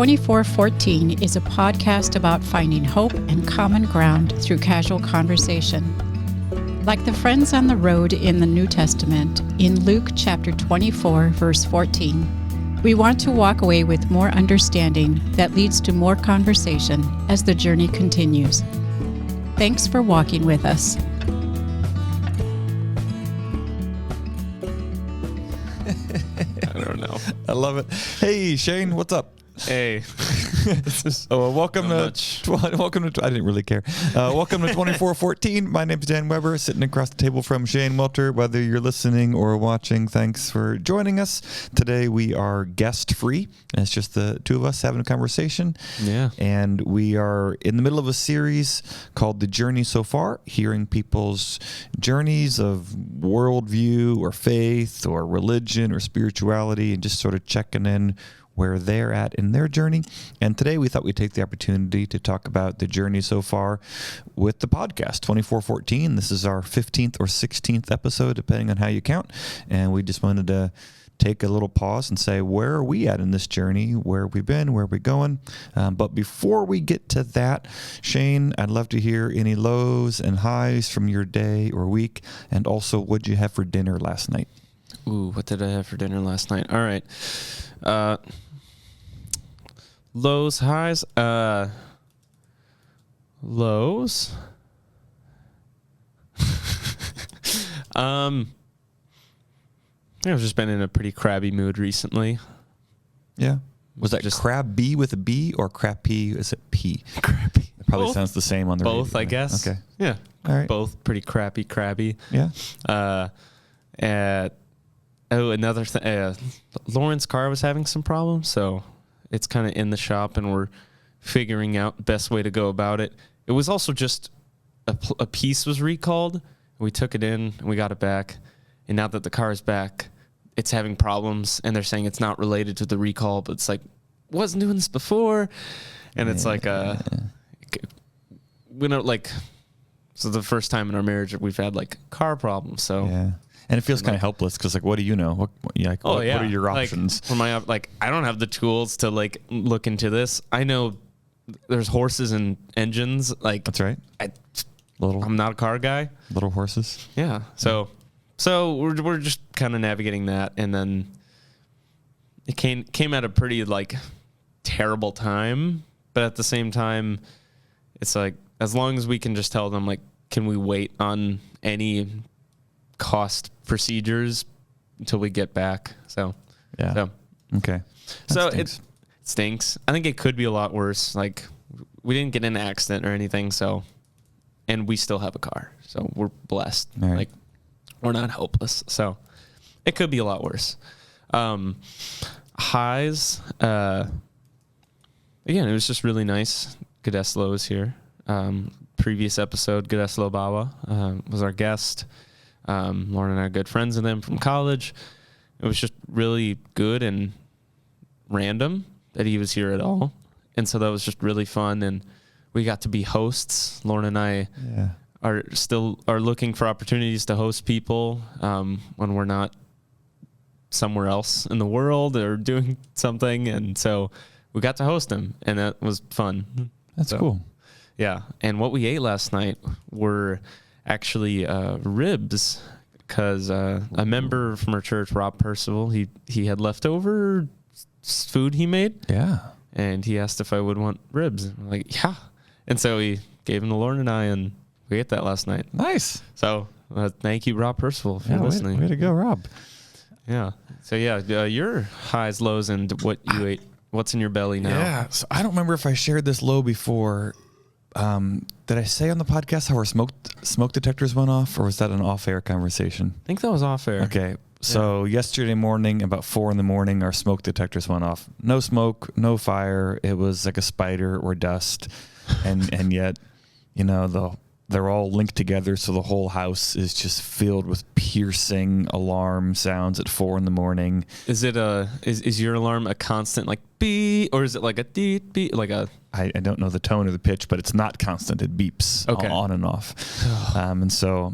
2414 is a podcast about finding hope and common ground through casual conversation. Like the friends on the road in the New Testament, in Luke chapter 24, verse 14, we want to walk away with more understanding that leads to more conversation as the journey continues. Thanks for walking with us. I don't know. I love it. Hey, Shane, what's up? Hey. Welcome to. I didn't really care. Welcome to 2414. My name's Dan Weber, sitting across the table from Shane Welter. Whether you're listening or watching, thanks for joining us. Today we are guest free. It's just the two of us having a conversation. Yeah. And we are in the middle of a series called The Journey So Far, hearing people's journeys of worldview or faith or religion or spirituality, and just sort of checking in where they're at in their journey. And today we thought we'd take the opportunity to talk about the journey so far with the podcast 2414. This is our 15th or 16th episode, depending on how you count. And we just wanted to take a little pause and say, where are we at in this journey? Where have we been? Where are we going? But before we get to that, Shane, I'd love to hear any lows and highs from your day or week. And also, what'd you have for dinner last night? Ooh, what did I have for dinner last night? All right. Lows, highs. Lows. I've just been in a pretty crabby mood recently. Yeah. Was that just crab B with a B or crappy? Is it P? Crappy. It probably Both. sounds the same on the Both, radio. I guess. Okay. Yeah. All right. Both pretty crabby. Yeah. Another thing. Lauren's car was having some problems, so it's kind of in the shop, and we're figuring out the best way to go about it. It was also just a piece was recalled. We took it in, and we got it back. And now that the car is back, it's having problems, and they're saying it's not related to the recall, but it's like, wasn't doing this before. And it's like, we don't so the first time in our marriage we've had like car problems. So yeah. And it feels kind of helpless because, what do you know? What are your options? I don't have the tools to look into this. I know there's horses and engines. That's right. I'm not a car guy. Little horses. Yeah. So we're just kind of navigating that, and then it came at a pretty terrible time, but at the same time, it's like as long as we can just tell them can we wait on any cost procedures until we get back. So yeah. So, okay. So it stinks. I think it could be a lot worse. We didn't get in an accident or anything, and we still have a car. So we're blessed. All right. We're not hopeless. So it could be a lot worse. Highs. Again, it was just really nice. Gadeslo was here. Previous episode, Gadeslo Baba was our guest. Lauren and I are good friends with him from college. It was just really good and random that he was here at all. And so that was just really fun. And we got to be hosts. Lauren and I are looking for opportunities to host people when we're not somewhere else in the world or doing something. And so we got to host him, and that was fun. That's cool. Yeah. And what we ate last night were actually ribs, because a member from our church, Rob Percival, he had leftover food he made. Yeah. And he asked if I would want ribs. And I'm like, yeah. And so he gave them to Lauren and I, and we ate that last night. Nice. So thank you, Rob Percival, for listening. Way to go, Rob. Yeah. So your highs, lows, and what you ate. What's in your belly now? Yeah. So I don't remember if I shared this low before. Did I say on the podcast how our smoke detectors went off, or was that an off-air conversation? I think that was off air. Okay. So yesterday morning, about 4 a.m, our smoke detectors went off. No smoke, no fire. It was like a spider or dust. And yet, they're all linked together. So the whole house is just filled with piercing alarm sounds at 4 a.m. Is it is your alarm a constant beep, or is it like a deep beep, I don't know the tone or the pitch, but it's not constant. It beeps on and off. And so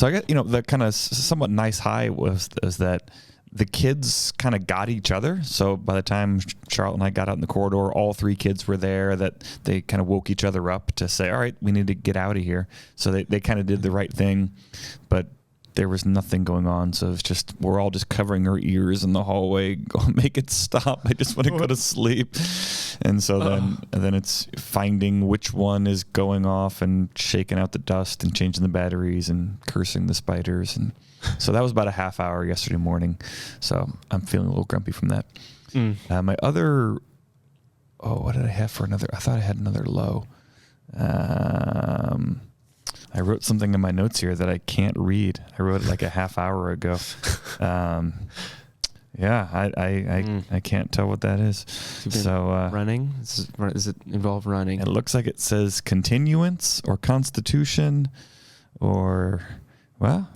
I guess, the kind of somewhat nice high was that the kids kind of got each other. So by the time Charlotte and I got out in the corridor, all 3 kids were there, that they kind of woke each other up to say, all right, we need to get out of here. So they kind of did the right thing, but there was nothing going on. So it's just, we're all just covering our ears in the hallway, go make it stop. I just want to go to sleep. And so then it's finding which one is going off and shaking out the dust and changing the batteries and cursing the spiders. And so that was about a half hour yesterday morning. So I'm feeling a little grumpy from that. My other, what did I have for another? I thought I had another low. I wrote something in my notes here that I can't read. I wrote it like a half hour ago. I can't tell what that is. So running? Does it involve running? It looks like it says continuance or constitution, or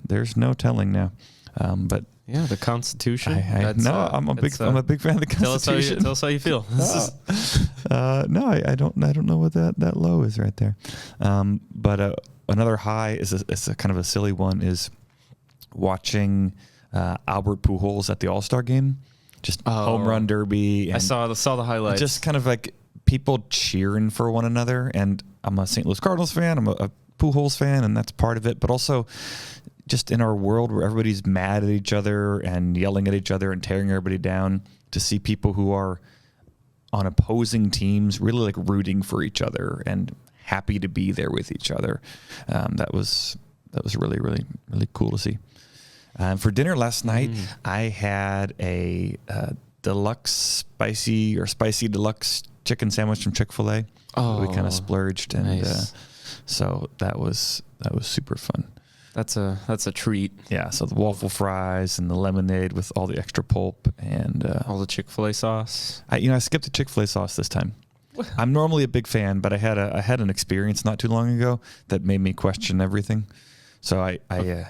there's no telling now. But yeah, the Constitution. I'm a big fan of the Constitution. Tell us how you feel. No, I don't know what that low is right there. But another high is a kind of a silly one, is watching Albert Pujols at the All-Star game, just home run derby. And I saw the highlights. Just kind of like people cheering for one another. And I'm a St. Louis Cardinals fan. I'm a Pujols fan, and that's part of it. But also, just in our world where everybody's mad at each other and yelling at each other and tearing everybody down, to see people who are on opposing teams really like rooting for each other and happy to be there with each other. That was really, really, really cool to see. For dinner last night, I had a deluxe spicy deluxe chicken sandwich from Chick-fil-A. We kind of splurged, and nice. So that was super fun. That's a treat. Yeah, so the waffle fries and the lemonade with all the extra pulp and all the Chick-fil-A sauce. I skipped the Chick-fil-A sauce this time. I'm normally a big fan, but I had an experience not too long ago that made me question everything. So I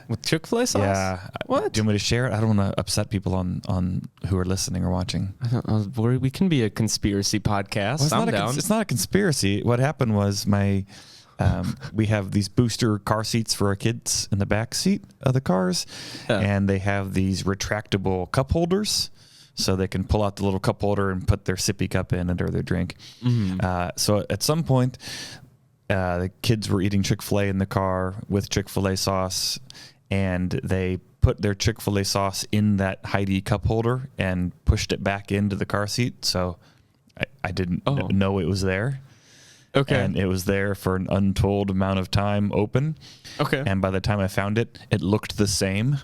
with Chick-fil-A sauce? Yeah. What? Do you want me to share it? I don't want to upset people on who are listening or watching. I don't know. We can be a conspiracy podcast. Well, I'm down. It's not a conspiracy. What happened was we have these booster car seats for our kids in the back seat of the cars, and they have these retractable cup holders, so they can pull out the little cup holder and put their sippy cup in it or their drink. So at some point, the kids were eating Chick-fil-A in the car with Chick-fil-A sauce, and they put their Chick-fil-A sauce in that Heidi cup holder and pushed it back into the car seat. So I didn't know it was there. Okay. And it was there for an untold amount of time open. Okay. And by the time I found it, it looked the same.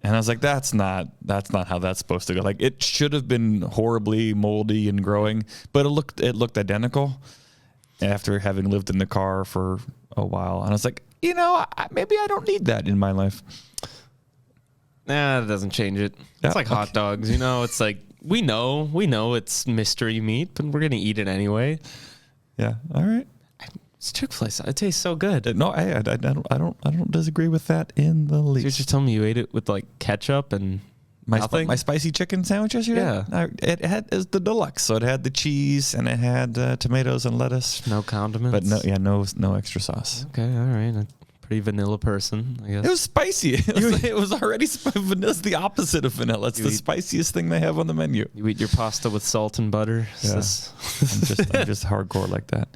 And I was like, that's not how that's supposed to go. Like, it should have been horribly moldy and growing, but it looked identical after having lived in the car for a while. And I was like, maybe I don't need that in my life. Nah, that doesn't change it. It's like hot dogs, it's like, we know it's mystery meat, but we're going to eat it anyway. Yeah. All right. It's Chick-fil-A sauce. It tastes so good. No, I don't disagree with that in the least. You're just telling me you ate it with like ketchup and my spicy chicken sandwich yesterday? Yeah. It was the deluxe, so it had the cheese and it had tomatoes and lettuce. No condiments? But no extra sauce. Okay, all right. A pretty vanilla person, I guess. It was spicy. It was already vanilla. It's the opposite of vanilla. It's the spiciest thing they have on the menu. You eat your pasta with salt and butter? Yeah. I'm just hardcore like that.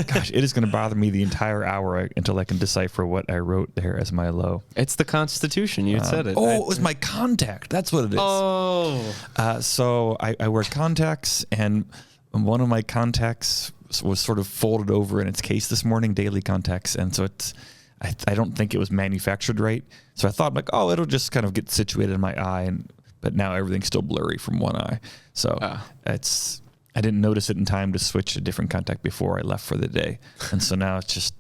Gosh, it is going to bother me the entire hour until I can decipher what I wrote there as my low. It's the Constitution. You said it. Oh, it was my contact. That's what it is. Oh. So I wear contacts, and one of my contacts was sort of folded over in its case this morning, daily contacts. And so I don't think it was manufactured right. So I thought it'll just kind of get situated in my eye, but now everything's still blurry from one eye. So I didn't notice it in time to switch a different contact before I left for the day. And so now it's just,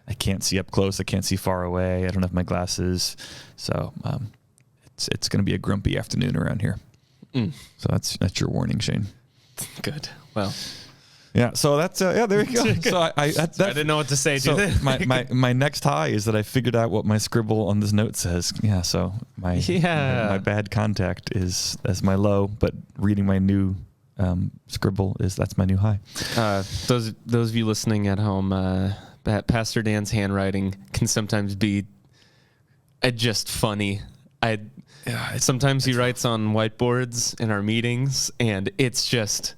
I can't see up close. I can't see far away. I don't have my glasses. So it's going to be a grumpy afternoon around here. So that's your warning, Shane. Good. Well, yeah, so that's there you go. So I didn't know what to say. So my next high is that I figured out what my scribble on this note says. Yeah, so my bad contact is as my low, but reading my new scribble that's my new high. Those of you listening at home, Pastor Dan's handwriting can sometimes be just funny. Sometimes he writes on whiteboards in our meetings, and it's just,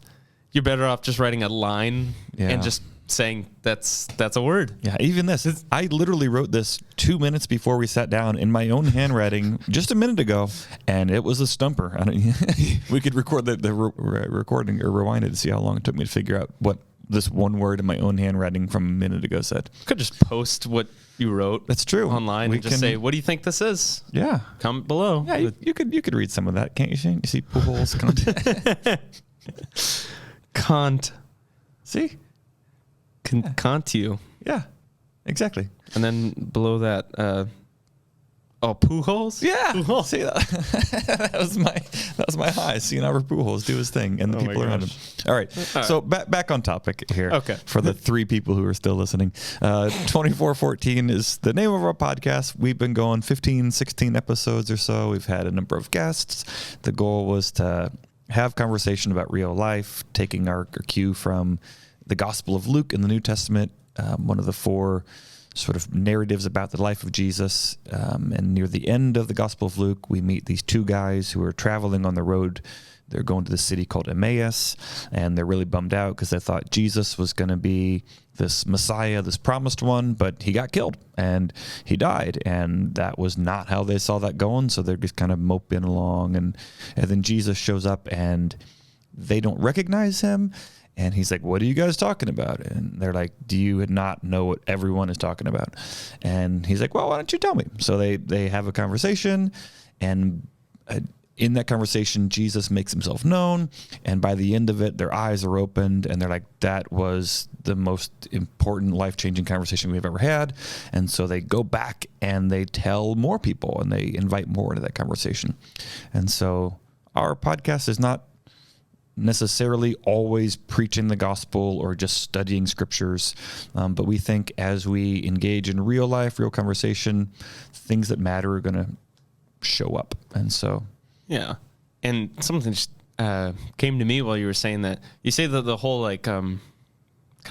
you're better off just writing a line and just saying that's a word. Yeah, even this. I literally wrote this 2 minutes before we sat down in my own handwriting just a minute ago, and it was a stumper. We could record the recording or rewind it to see how long it took me to figure out what this one word in my own handwriting from a minute ago said. Could just post what you wrote. That's true. Online and just say, "What do you think this is?" Yeah, comment below. Yeah, you could read some of that, can't you, Shane? You see Pujols Can't. See? Can't you? Yeah, exactly. And then below that, Pujols? Yeah. Pujols. See, that was my high. Seeing Albert Pujols do his thing and the people around him. All right. So back on topic here. Okay. For the 3 people who are still listening. 2414 is the name of our podcast. We've been going 15, 16 episodes or so. We've had a number of guests. The goal was to have conversation about real life, taking our cue from the Gospel of Luke in the New Testament, one of the 4 sort of narratives about the life of Jesus. And near the end of the Gospel of Luke, we meet these 2 guys who are traveling on the road. They're going to the city called Emmaus, and they're really bummed out because they thought Jesus was going to be this Messiah, this promised one, but he got killed and he died, and that was not how they saw that going. So they're just kind of moping along, and then Jesus shows up, and they don't recognize him. And he's like, "What are you guys talking about?" And they're like, "Do you not know what everyone is talking about?" And he's like, "Well, why don't you tell me?" So they have a conversation, and in that conversation, Jesus makes himself known. And by the end of it, their eyes are opened, and they're like, "That was the most important, life-changing conversation we've ever had." And so they go back and they tell more people, and they invite more into that conversation. And so our podcast is not necessarily always preaching the gospel or just studying scriptures. But we think as we engage in real life, real conversation, things that matter are going to show up. And so. Yeah. And something just came to me while you were saying that. You say that the whole kind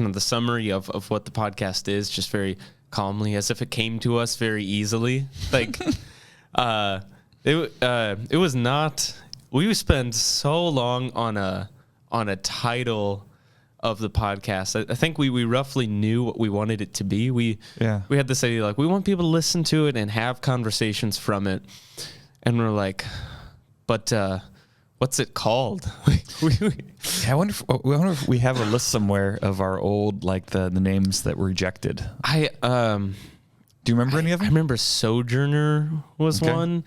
of the summary of what the podcast is, just very calmly, as if it came to us very easily. Like it was not. We spent so long on a title of the podcast. I think we roughly knew what we wanted it to be. We had this idea, like, we want people to listen to it and have conversations from it. And we're like, but what's it called? I wonder if we have a list somewhere of our old, like the names that were rejected. Do you remember any of them? I remember Sojourner was one.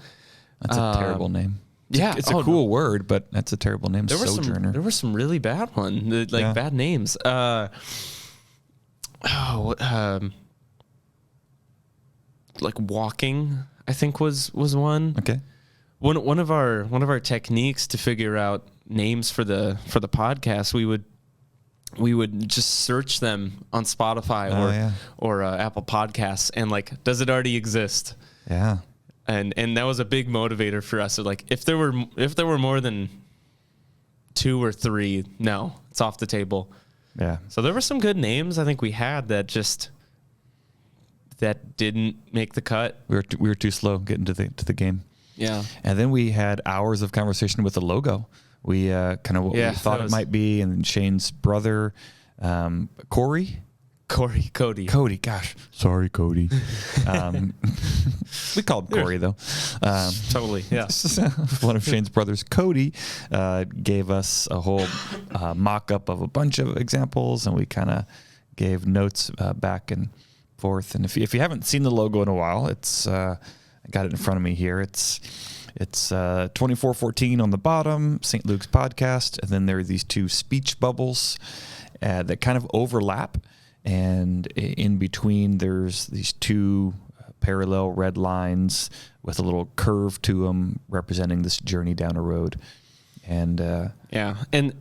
That's a terrible name. It's a cool word, but that's a terrible name. Sojourner. There were some really bad ones, bad names. Like Walking, I think was one. Okay. One of our techniques to figure out names for the podcast, we would just search them on Spotify or Apple Podcasts, and like, does it already exist? Yeah. And that was a big motivator for us. So like, if there were more than 2 or 3, no, it's off the table. Yeah. So there were some good names I think we had that didn't make the cut. We were too slow getting to the game. Yeah. And then we had hours of conversation with the logo. We kind of what we thought it might be, and Shane's brother, Cody. Gosh, sorry, Cody. We called him Corey though. Totally, yeah. One of Shane's brothers, Cody, gave us a whole mock-up of a bunch of examples, and we kind of gave notes back and forth. And if you haven't seen the logo in a while, it's I got it in front of me here. It's 2414 on the bottom, St. Luke's podcast, and then there are these 2 speech bubbles that kind of overlap. And in between, there's these 2 parallel red lines with a little curve to them, representing this journey down a road. And and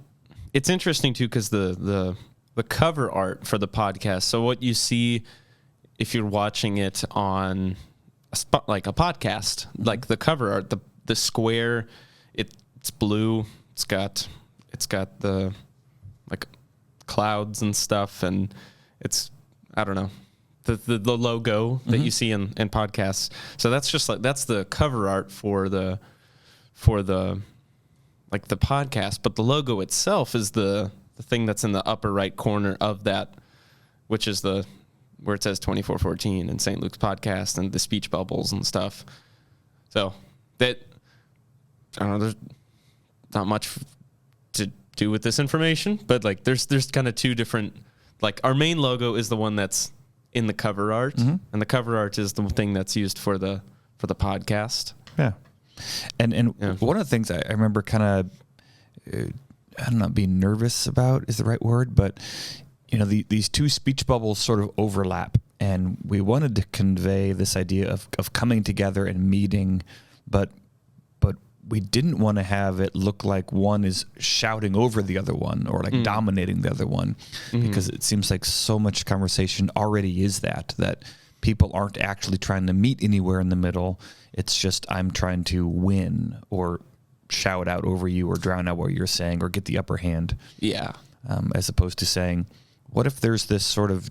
it's interesting too, because the cover art for the podcast. So what you see if you're watching it on like a podcast, like the cover art, the square, it's blue. It's got the like clouds and stuff, and it's, I don't know, the logo that you see in podcasts. So that's just like, that's the cover art for the for the podcast, but the logo itself is the thing that's in the upper right corner of that, which is where it says 2414 and St. Luke's podcast and the speech bubbles and stuff. So that, I don't know, there's not much to do with this information, but like there's kind of two different, like our main logo is the one that's in the cover art, and the cover art is the thing that's used for the podcast. Yeah. And one of the things I remember kind of, I don't know, being nervous about is the right word, but these two speech bubbles sort of overlap, and we wanted to convey this idea of coming together and meeting, but we didn't want to have it look like one is shouting over the other one or like dominating the other one, because it seems like so much conversation already is that people aren't actually trying to meet anywhere in the middle. It's just I'm trying to win or shout out over you or drown out what you're saying or get the upper hand. Yeah. As opposed to saying, what if there's this sort of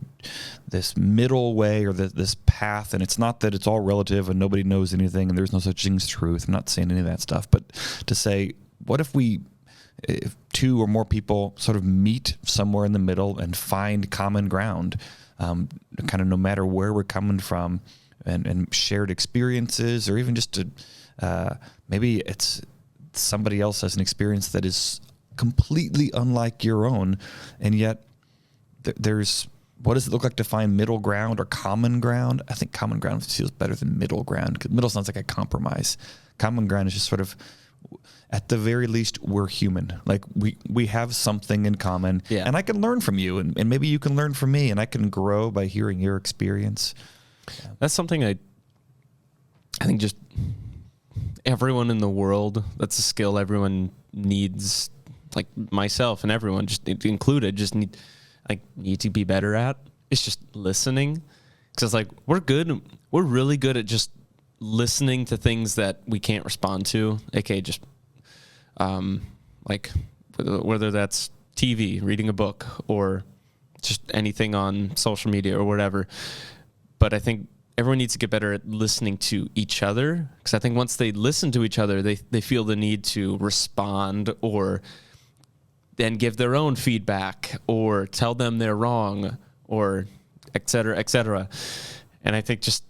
this middle way or this path, and it's not that it's all relative and nobody knows anything and there's no such thing as truth. I'm not saying any of that stuff, but to say, what if two or more people sort of meet somewhere in the middle and find common ground, kind of no matter where we're coming from, and shared experiences, or even just maybe it's somebody else has an experience that is completely unlike your own, and yet there's, what does it look like to find middle ground or common ground? I think common ground feels better than middle ground, because middle sounds like a compromise. Common ground is just sort of, at the very least, we're human. Like we have something in common, and I can learn from you, and maybe you can learn from me, and I can grow by hearing your experience. That's something I think just everyone in the world, that's a skill everyone needs, like myself and everyone just included, just need to be better at. It's just listening. Because like we're really good at just listening to things that we can't respond to, aka just like whether that's TV, reading a book, or just anything on social media or whatever. But I think everyone needs to get better at listening to each other, because I think once they listen to each other, they feel the need to respond or then give their own feedback or tell them they're wrong or et cetera, et cetera. And I think just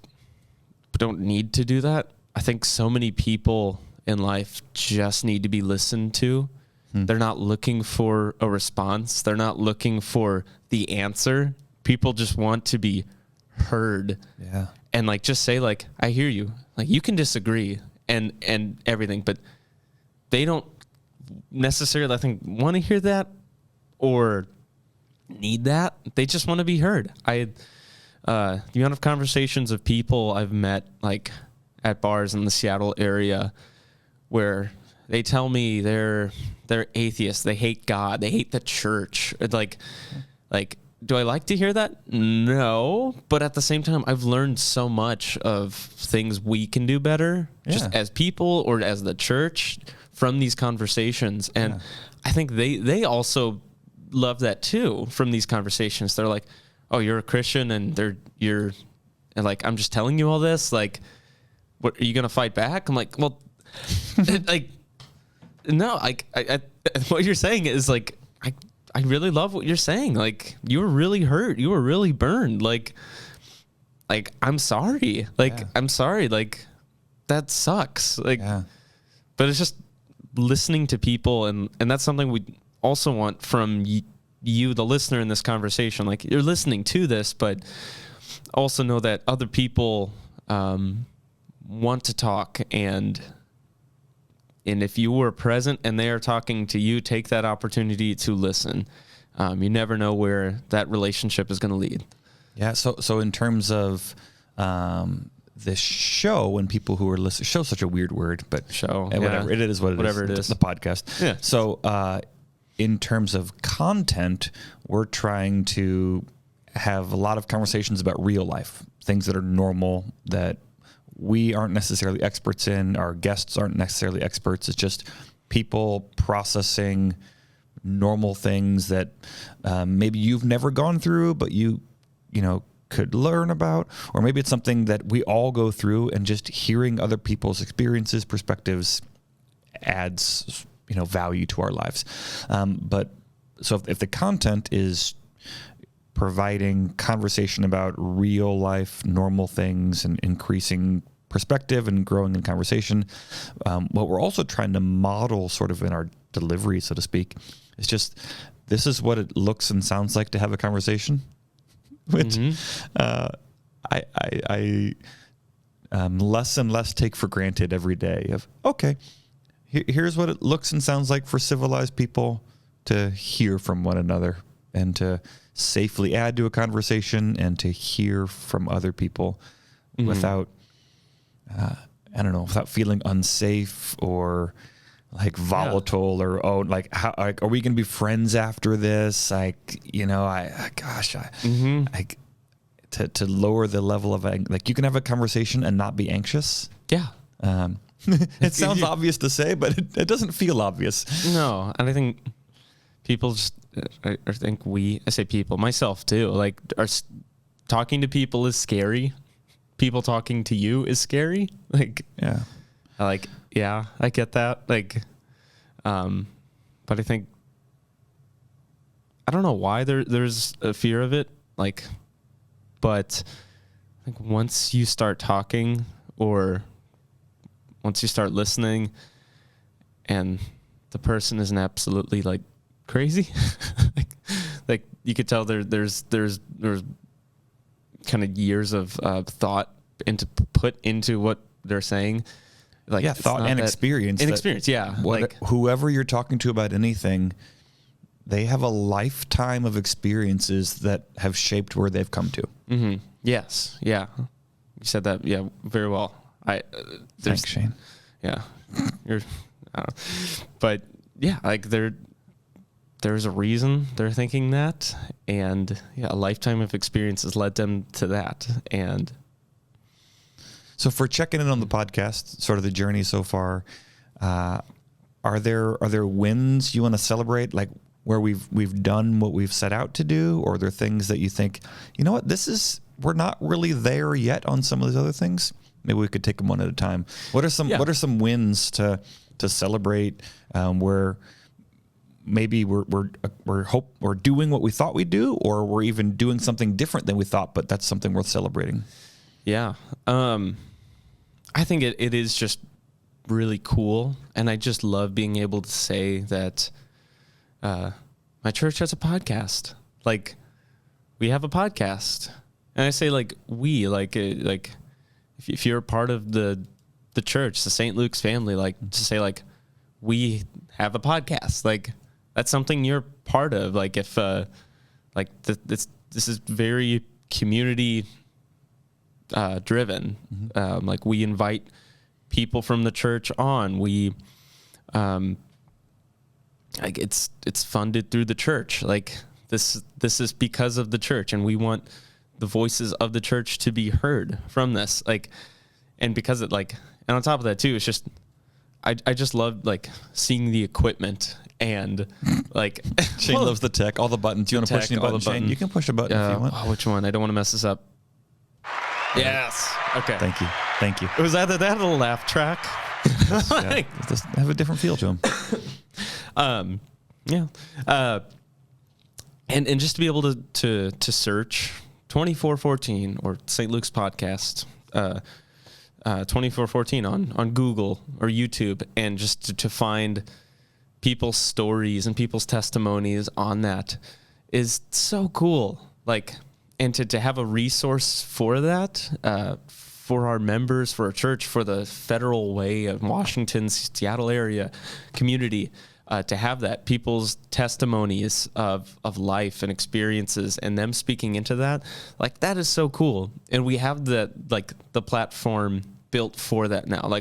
don't need to do that. I think so many people in life just need to be listened to. They're not looking for a response. They're not looking for the answer. People just want to be heard. Yeah. And like, just say like, I hear you. Like, you can disagree and everything, but they don't necessarily, I think, want to hear that or need that. They just want to be heard. The amount of conversations of people I've met like at bars in the Seattle area where they tell me they're atheists, they hate God, they hate the church. It's like, do I like to hear that? No. But at the same time, I've learned so much of things we can do better, just as people or as the church, from these conversations. And I think they also love that too from these conversations. They're like, oh, you're a Christian and you're like, I'm just telling you all this. Like, what, are you going to fight back? I'm like, well, like, no, like I what you're saying is like, I really love what you're saying. Like, you were really hurt. You were really burned. Like I'm sorry. Like, I'm sorry. Like, that sucks. Like, but it's just listening to people. And that's something we also want from you, the listener in this conversation. Like, you're listening to this, but also know that other people want to talk. And if you were present and they are talking to you, take that opportunity to listen. You never know where that relationship is going to lead. Yeah. So in terms of this show, and people who are listening, show's such a weird word, but whatever it is, whatever it is, the podcast. Yeah. So in terms of content, we're trying to have a lot of conversations about real life, things that are normal, that we aren't necessarily experts in, our guests aren't necessarily experts. It's just people processing normal things that maybe you've never gone through, but you could learn about, or maybe it's something that we all go through, and just hearing other people's experiences, perspectives, adds, value to our lives. But so if the content is providing conversation about real life, normal things and increasing perspective and growing in conversation, what we're also trying to model sort of in our delivery, so to speak, is just, this is what it looks and sounds like to have a conversation, which I less and less take for granted every day of, okay, here's what it looks and sounds like for civilized people to hear from one another and to safely add to a conversation and to hear from other people without, without feeling unsafe or like volatile or, are we going to be friends after this? To lower the level of, you can have a conversation and not be anxious. Yeah. It sounds obvious to say, but it doesn't feel obvious. No. And I think people I say people, myself too, talking to people is scary. People talking to you is scary. Yeah. I get that. But I think, I don't know why there's a fear of it. But I think once you start talking or once you start listening and the person isn't absolutely crazy, you could tell there's kind of years of thought put into what they're saying. Thought and experience. And experience, yeah. Whoever you're talking to about anything, they have a lifetime of experiences that have shaped where they've come to. Mm-hmm. Yes. Yeah. You said that. Yeah. Very well. Thanks, Shane. Yeah. I don't know. But yeah, there's a reason they're thinking that, and a lifetime of experience has led them to that. And so for checking in on the podcast, sort of the journey so far, are there wins you want to celebrate? Where we've done what we've set out to do, or are there things that you think, we're not really there yet on some of these other things? Maybe we could take them one at a time. What are some wins to celebrate, where maybe we're doing what we thought we'd do, or we're even doing something different than we thought, but that's something worth celebrating? Yeah. I think it is just really cool. And I just love being able to say that, my church has a podcast. We have a podcast, and I say if you're a part of the church, the St. Luke's family, to say we have a podcast, that's something you're part of. If this is very community driven. Mm-hmm. We invite people from the church on. We it's funded through the church. This is because of the church, and we want the voices of the church to be heard from this. And because and on top of that too, it's just I just love seeing the equipment and Shane loves the tech, all the buttons. You want to push any button, Shane? You can push a button if you want. Oh, which one? I don't want to mess this up. Yes. Okay. Thank you. Was either that or the laugh track? Yes, yeah. Just have a different feel to them. And just to be able to search 2414 or St. Luke's podcast, 2414 on Google or YouTube, and just to find people's stories and people's testimonies on that is so cool. And to have a resource for that, for our members, for our church, for the Federal Way of Washington, Seattle area community, to have that, people's testimonies of life and experiences and them speaking into that, that is so cool. And we have the platform built for that now.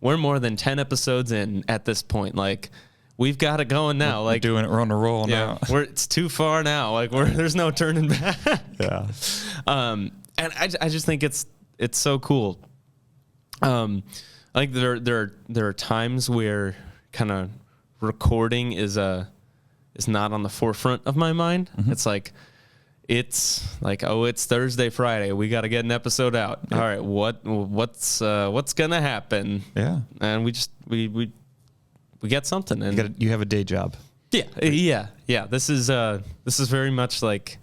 We're more than 10 episodes in at this point. We've got it going now. We're doing it. We're on a roll now. It's too far now. There's no turning back. Yeah. And I just think it's so cool. There are times where kind of recording is not on the forefront of my mind. Mm-hmm. It's it's Thursday, Friday. We got to get an episode out. Yep. All right. What's gonna happen? Yeah. And we we get something. And you have a day job. Yeah. This is very much like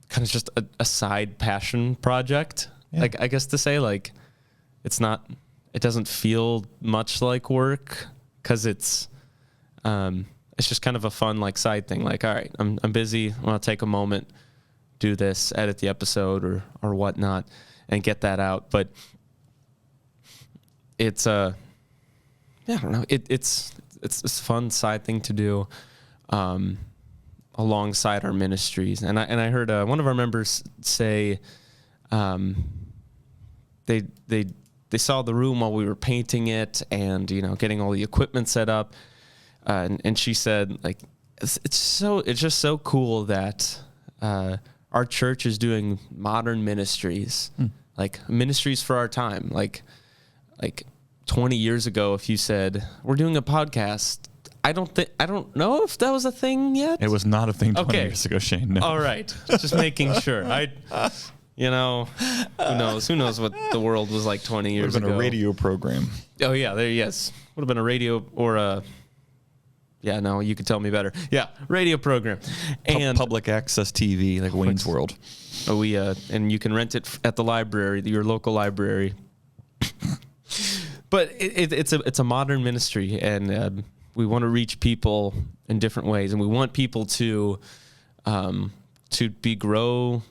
kind of just a side passion project. Yeah. Like, I guess to say, like, it doesn't feel much like work, because it's just kind of a fun, like, side thing. Like, all right, I'm busy. I want to take a moment, do this, edit the episode or whatnot, and get that out. But it's I don't know. It's a fun side thing to do, alongside our ministries. And I heard one of our members say, they saw the room while we were painting it and, getting all the equipment set up. And she said, like, it's just so cool that our church is doing modern ministries, like ministries for our time. Like 20 years ago, if you said we're doing a podcast, I don't know if that was a thing yet. It was not a thing 20 years ago, Shane. No. All right, just making sure. Who knows what the world was like 20 years ago. Would have been a radio program. Oh yeah, yes. Would have been a radio or a. Yeah, no, you could tell me better. Yeah, radio program. And public access TV, like Wayne's World. Oh, and you can rent it at the library, your local library. But it's a modern ministry, and we want to reach people in different ways, and we want people to be grown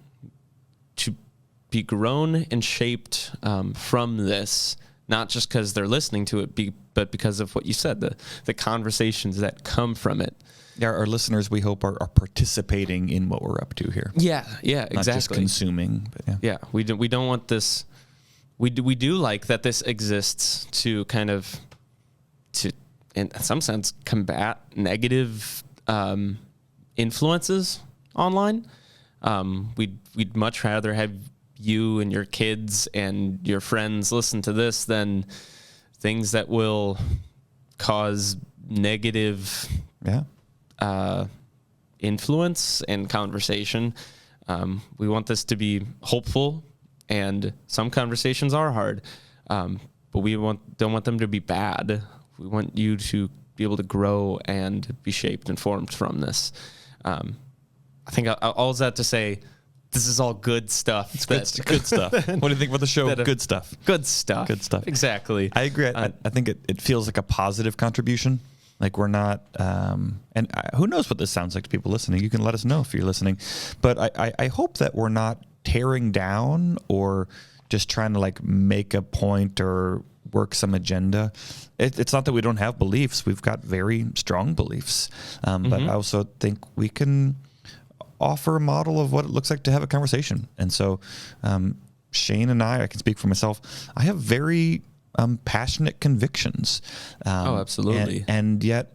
and shaped from this, not just because they're listening to it, but because of what you said, the conversations that come from it. Yeah, our listeners, we hope, are participating in what we're up to here. Yeah, exactly. Not just consuming. But yeah, we don't want this. We do like that this exists to kind of, in some sense, combat negative influences online. We'd much rather have you and your kids and your friends listen to this than things that will cause negative influence and conversation. We want this to be hopeful, and some conversations are hard, but we don't want them to be bad. We want you to be able to grow and be shaped and formed from this. I think all that to say, this is all good stuff. It's good stuff. What do you think about the show? Good stuff. Good stuff. Good stuff. Exactly. I agree. I think it feels like a positive contribution. Like we're not, and who knows what this sounds like to people listening. You can let us know if you're listening. But I hope that we're not tearing down or just trying to like make a point or work some agenda. It's not that we don't have beliefs. We've got very strong beliefs. But I also think we can offer a model of what it looks like to have a conversation. And so Shane and I can speak for myself, I have very passionate convictions. Absolutely. And yet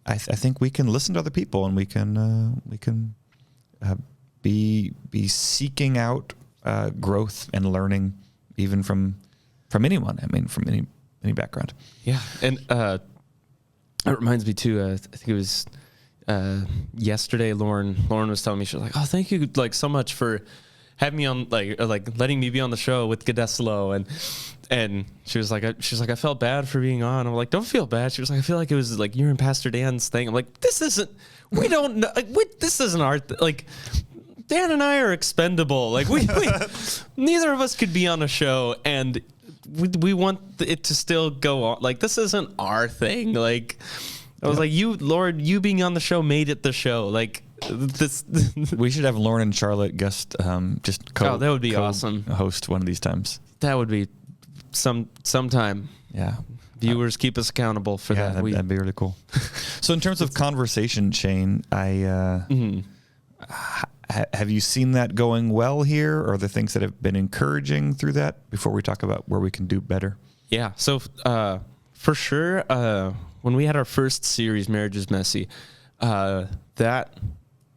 I think we can listen to other people, and we can be seeking out growth and learning even from anyone. I mean, from any background. Yeah. And it reminds me too, I think it was yesterday, Lauren was telling me, she was like, oh, thank you like so much for having me on, like letting me be on the show with Gadeslo. And she was like, I felt bad for being on. I'm like, don't feel bad. She was like, I feel like it was like you and Pastor Dan's thing. I'm like, this isn't our like Dan and I are expendable. Like we neither of us could be on a show, and we want it to still go on. Like this isn't our thing. Like I was like, you being on the show made it the show. Like this. We should have Lauren and Charlotte guest just that would be awesome. Host one of these times. That would be sometime. Yeah. Viewers keep us accountable for that. That'd be really cool. So in terms of conversation, Shane, have you seen that going well here? Or are there things that have been encouraging through that before we talk about where we can do better? Yeah. So for sure, when we had our first series, Marriage is Messy, that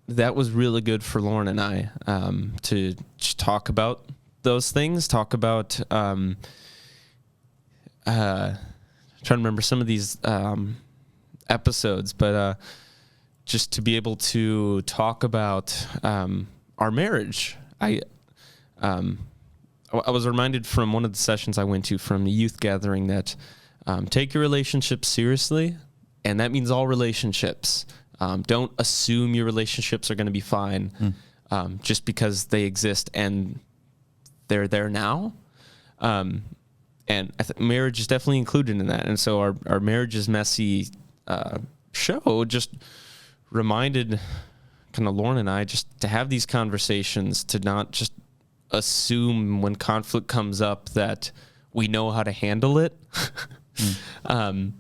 was really good for Lauren and I to talk about those things, talk about trying to remember some of these episodes, but just to be able to talk about our marriage. I was reminded from one of the sessions I went to from the youth gathering that take your relationships seriously, and that means all relationships. Don't assume your relationships are going to be fine just because they exist and they're there now. And marriage is definitely included in that. And so our Marriage is Messy show just reminded kind of Lauren and I just to have these conversations, to not just assume when conflict comes up that we know how to handle it. And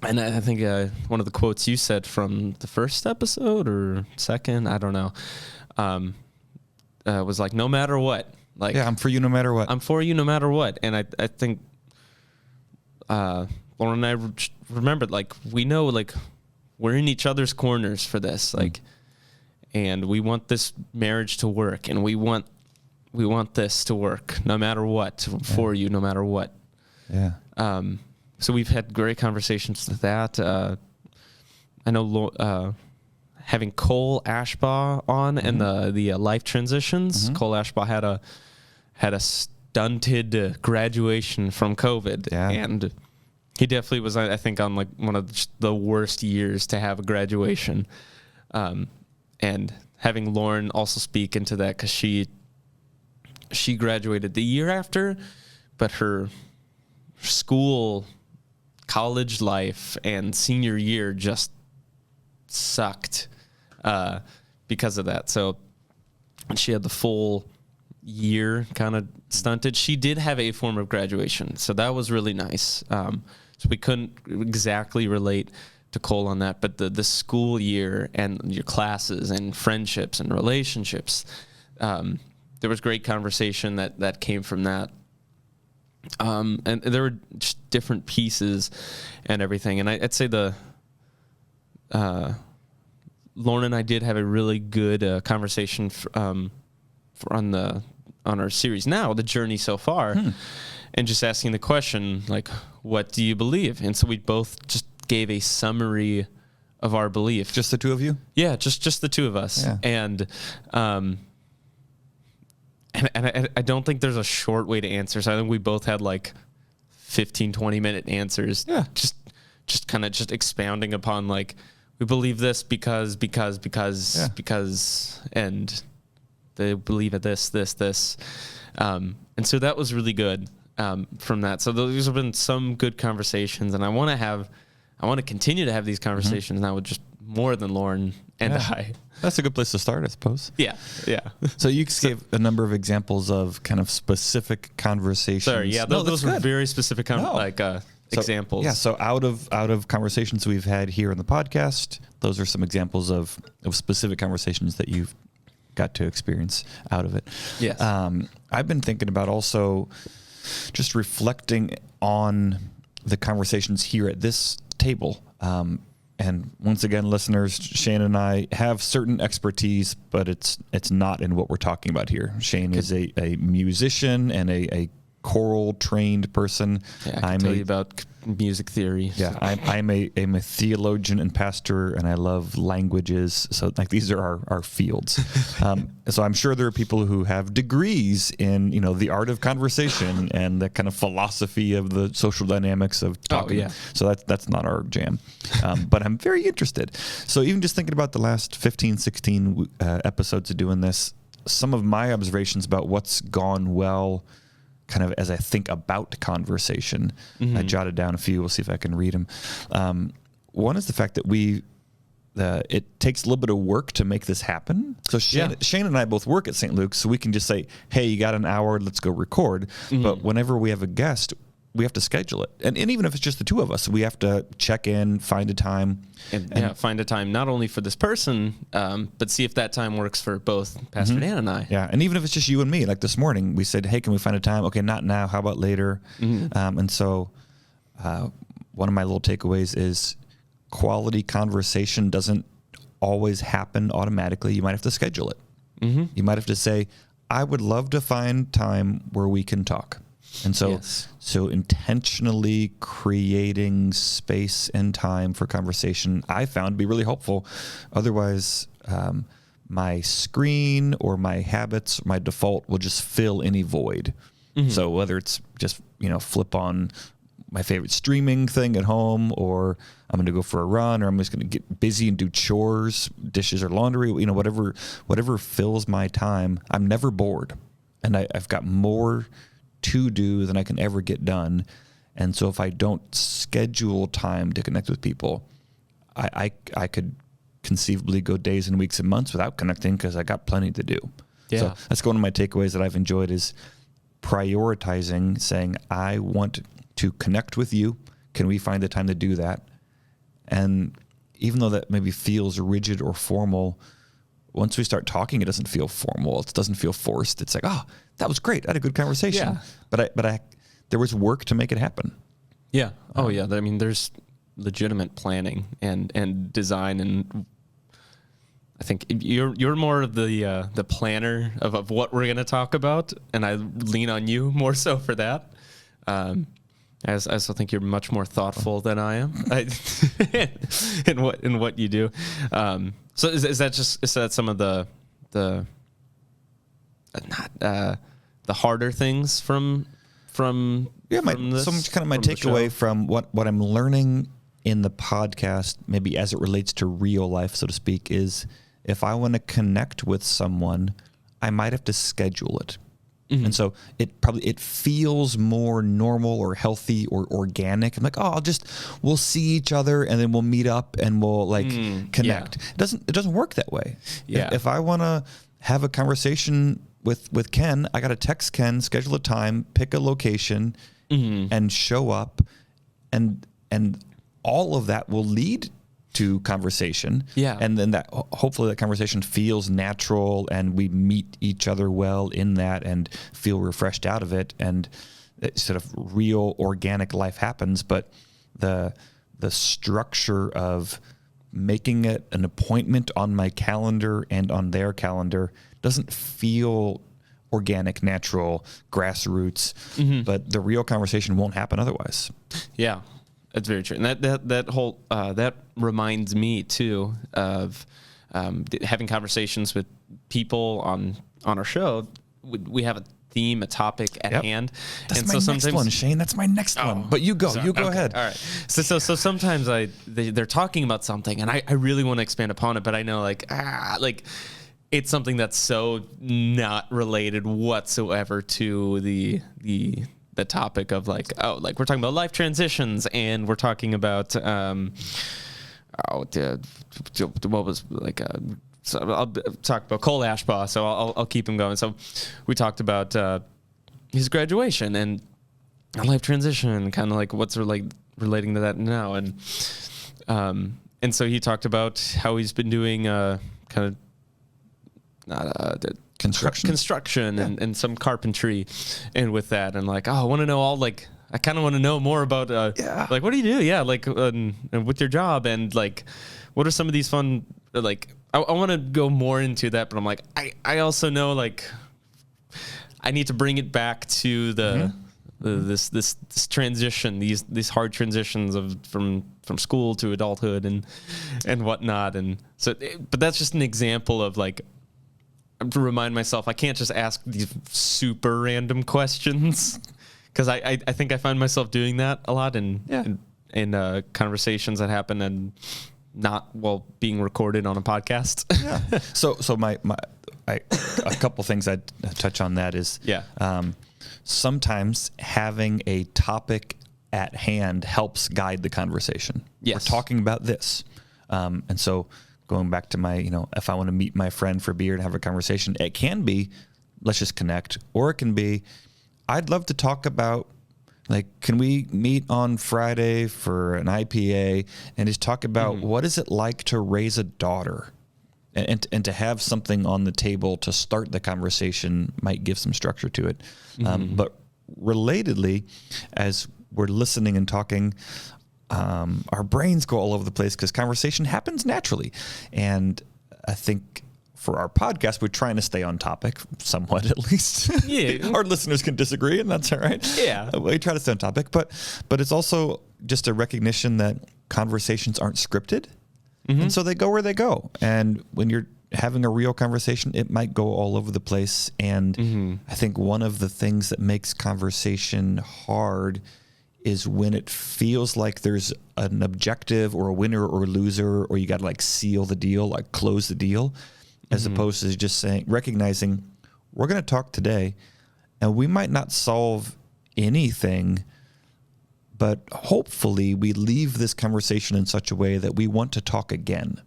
I think one of the quotes you said from the first episode or second, I don't know, was like, no matter what. Like, I'm for you no matter what. I'm for you no matter what. And I think Lauren and I remembered, like, we know, like, we're in each other's corners for this. Like, and we want this marriage to work, and we want this to work no matter what, for you no matter what. Yeah. So we've had great conversations with that. I know having Cole Ashbaugh on and the life transitions. Cole Ashbaugh had a stunted graduation from COVID, and he definitely was, I think, on like one of the worst years to have a graduation. And having Lauren also speak into that, because she graduated the year after, but her school, college life, and senior year just sucked because of that. So she had the full year kind of stunted. She did have a form of graduation, so that was really nice. So we couldn't exactly relate to Cole on that, but the school year and your classes and friendships and relationships, there was great conversation that came from that. And there were just different pieces and everything. And I'd say Lauren and I did have a really good conversation on our series now, the journey so far, and just asking the question, like, what do you believe? And so we both just gave a summary of our belief. Just the two of you? Yeah, just the two of us. Yeah. And I don't think there's a short way to answer. So I think we both had like 15, 20-minute answers. Yeah. Just kind of just expounding upon, like, we believe this because, and they believe at this. And so that was really good from that. So those have been some good conversations, and I want to continue to have these conversations now with just more than Lauren and I. That's a good place to start, I suppose. Yeah. So you gave a number of examples of kind of specific conversations. Sorry, yeah, those were very specific examples. Yeah, so out of conversations we've had here on the podcast, those are some examples of specific conversations that you've got to experience out of it. Yes. I've been thinking about also just reflecting on the conversations here at this table. And once again, listeners, Shane and I have certain expertise, but it's not in what we're talking about here. Shane is a musician and a choral trained person. Yeah, I can tell you about music theory. Yeah, I'm a theologian and pastor, and I love languages. So like these are our fields. So I'm sure there are people who have degrees in the art of conversation and the kind of philosophy of the social dynamics of talking. Oh, yeah. So that's not our jam. But I'm very interested. So even just thinking about the last 15, 16 episodes of doing this, some of my observations about what's gone well kind of as I think about conversation. I jotted down a few. We'll see if I can read them. One is the fact that it takes a little bit of work to make this happen. So Shane and I both work at St. Luke's, so we can just say, hey, you got an hour, let's go record. But whenever we have a guest, we have to schedule it. And even if it's just the two of us, we have to check in, find a time. And find a time not only for this person, but see if that time works for both Pastor Dan and I. Yeah, and even if it's just you and me, like this morning, we said, hey, can we find a time? Okay, not now. How about later? And so one of my little takeaways is quality conversation doesn't always happen automatically. You might have to schedule it. You might have to say, I would love to find time where we can talk. And so, so intentionally creating space and time for conversation, I found to be really helpful. Otherwise, my screen or my habits, my default will just fill any void. So whether it's just, flip on my favorite streaming thing at home, or I'm going to go for a run, or I'm just going to get busy and do chores, dishes or laundry, whatever fills my time. I'm never bored, and I've got more to do than I can ever get done. And so if I don't schedule time to connect with people, I could conceivably go days and weeks and months without connecting because I got plenty to do. Yeah. So that's one of my takeaways that I've enjoyed is prioritizing, saying, I want to connect with you. Can we find the time to do that? And even though that maybe feels rigid or formal, once we start talking, it doesn't feel formal. It doesn't feel forced. It's like, oh, that was great. I had a good conversation. Yeah. But there was work to make it happen. Yeah. Oh, yeah. I mean, there's legitimate planning and design, and I think you're more of the planner of what we're going to talk about, and I lean on you more so for that. I also think you're much more thoughtful than I am in what you do. So is that some of the harder things from this? Some kind of my takeaway from what I'm learning in the podcast, maybe as it relates to real life, so to speak, is if I want to connect with someone, I might have to schedule it. Mm-hmm. And so it feels more normal or healthy or organic. I'm like, we'll see each other and then we'll meet up and we'll connect. Yeah. It doesn't work that way. Yeah. If I want to have a conversation with Ken, I got to text Ken, schedule a time, pick a location, and show up, and all of that will lead to conversation. Yeah. And then hopefully that conversation feels natural and we meet each other well in that and feel refreshed out of it, and sort of real organic life happens. But the structure of making it an appointment on my calendar and on their calendar doesn't feel organic, natural, grassroots, but the real conversation won't happen otherwise. Yeah. That's very true, and that whole that reminds me too of having conversations with people on our show. We have a theme, a topic at hand. That's and my so next one, Shane. That's my next one. But you go. Sorry. You go ahead. All right. So sometimes they're talking about something, and I really want to expand upon it, but I know it's something that's so not related whatsoever to the topic of we're talking about life transitions, and we're talking about so I'll talk about Cole Ashbaugh, so I'll keep him going. So we talked about his graduation and life transition, kind of what's relating to that now, and so he talked about how he's been doing kind of construction and some carpentry, and with that, and I want to know I kind of want to know more about what do you do and with your job, and what are some of these fun I want to go more into that, but I'm I also know I need to bring it back to this transition, these hard transitions from school to adulthood and whatnot, and so but that's just an example of to remind myself I can't just ask these super random questions, because I think I find myself doing that a lot in conversations that happen and not while being recorded on a podcast. Yeah. So a couple things I'd touch on that is sometimes having a topic at hand helps guide the conversation. Yes. We're talking about this, and so going back to my, if I want to meet my friend for beer and have a conversation, it can be, let's just connect. Or it can be, I'd love to talk about, can we meet on Friday for an IPA and just talk about what is it like to raise a daughter? And to have something on the table to start the conversation might give some structure to it. But relatedly, as we're listening and talking, our brains go all over the place because conversation happens naturally. And I think for our podcast, we're trying to stay on topic somewhat, at least. Yeah. Our listeners can disagree, and that's all right. Yeah. We try to stay on topic, but it's also just a recognition that conversations aren't scripted. And so they go where they go. And when you're having a real conversation, it might go all over the place. And I think one of the things that makes conversation hard is when it feels like there's an objective or a winner or a loser, or you got to like seal the deal, like close the deal, as opposed to just recognizing we're going to talk today and we might not solve anything, but hopefully we leave this conversation in such a way that we want to talk again.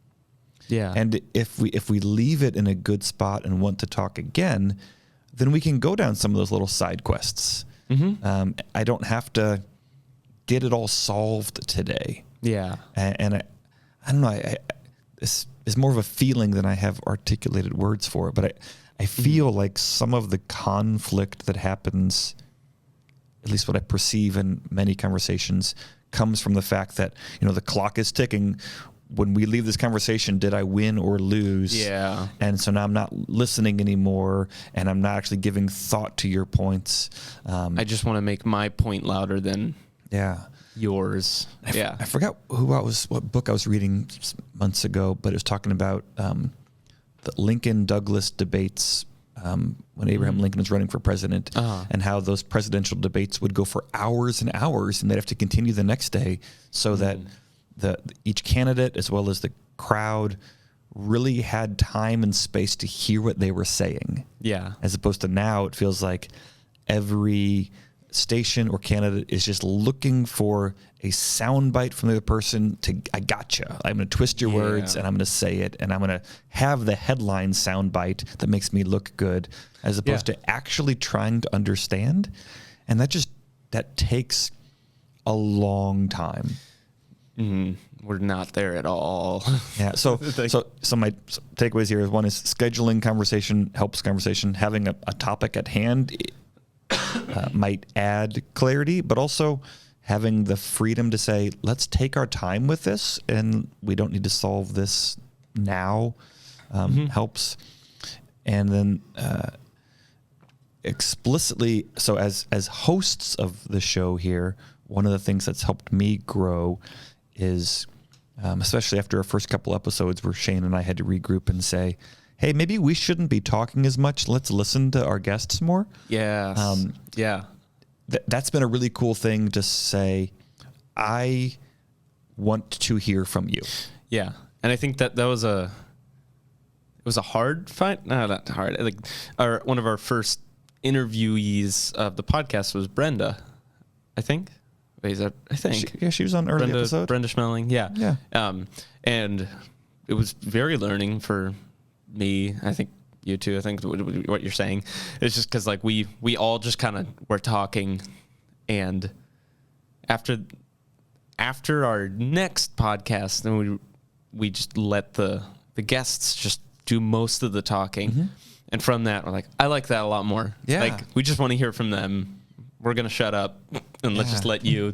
Yeah. And if we leave it in a good spot and want to talk again, then we can go down some of those little side quests. I don't have to get it all solved today. Yeah. And I don't know. This is more of a feeling than I have articulated words for. But I feel like some of the conflict that happens, at least what I perceive in many conversations, comes from the fact that, the clock is ticking. When we leave this conversation, did I win or lose? Yeah. And so now I'm not listening anymore, and I'm not actually giving thought to your points. I just want to make my point louder than yours. I forgot what book I was reading months ago, but it was talking about the Lincoln-Douglas debates when Abraham Lincoln was running for president, and how those presidential debates would go for hours and hours, and they'd have to continue the next day so that each candidate as well as the crowd really had time and space to hear what they were saying. Yeah. As opposed to now, it feels like every station or candidate is just looking for a soundbite from the other person to, I gotcha. I'm going to twist your words and I'm going to say it, and I'm going to have the headline soundbite that makes me look good, as opposed to actually trying to understand. And that takes a long time. We're not there at all. Yeah. So my takeaways here is, one is scheduling conversation helps conversation. Having a topic at hand might add clarity, but also having the freedom to say, let's take our time with this, and we don't need to solve this now, helps. And then explicitly, so as hosts of the show here, one of the things that's helped me grow is, especially after our first couple episodes where Shane and I had to regroup and say, hey, maybe we shouldn't be talking as much. Let's listen to our guests more. Yes. That's been a really cool thing to say. I want to hear from you. Yeah. And I think that was it was a hard fight. No, not hard. One of our first interviewees of the podcast was Brenda, I think. I think. She was on an early episode. Brenda Schmeling, yeah. And it was very learning for me. I think you too. I think what you're saying is just because we all just kind of were talking, and after our next podcast, then we just let the guests just do most of the talking, and from that we're like, I like that a lot more. Yeah, like we just want to hear from them. We're going to shut up and let's just let you.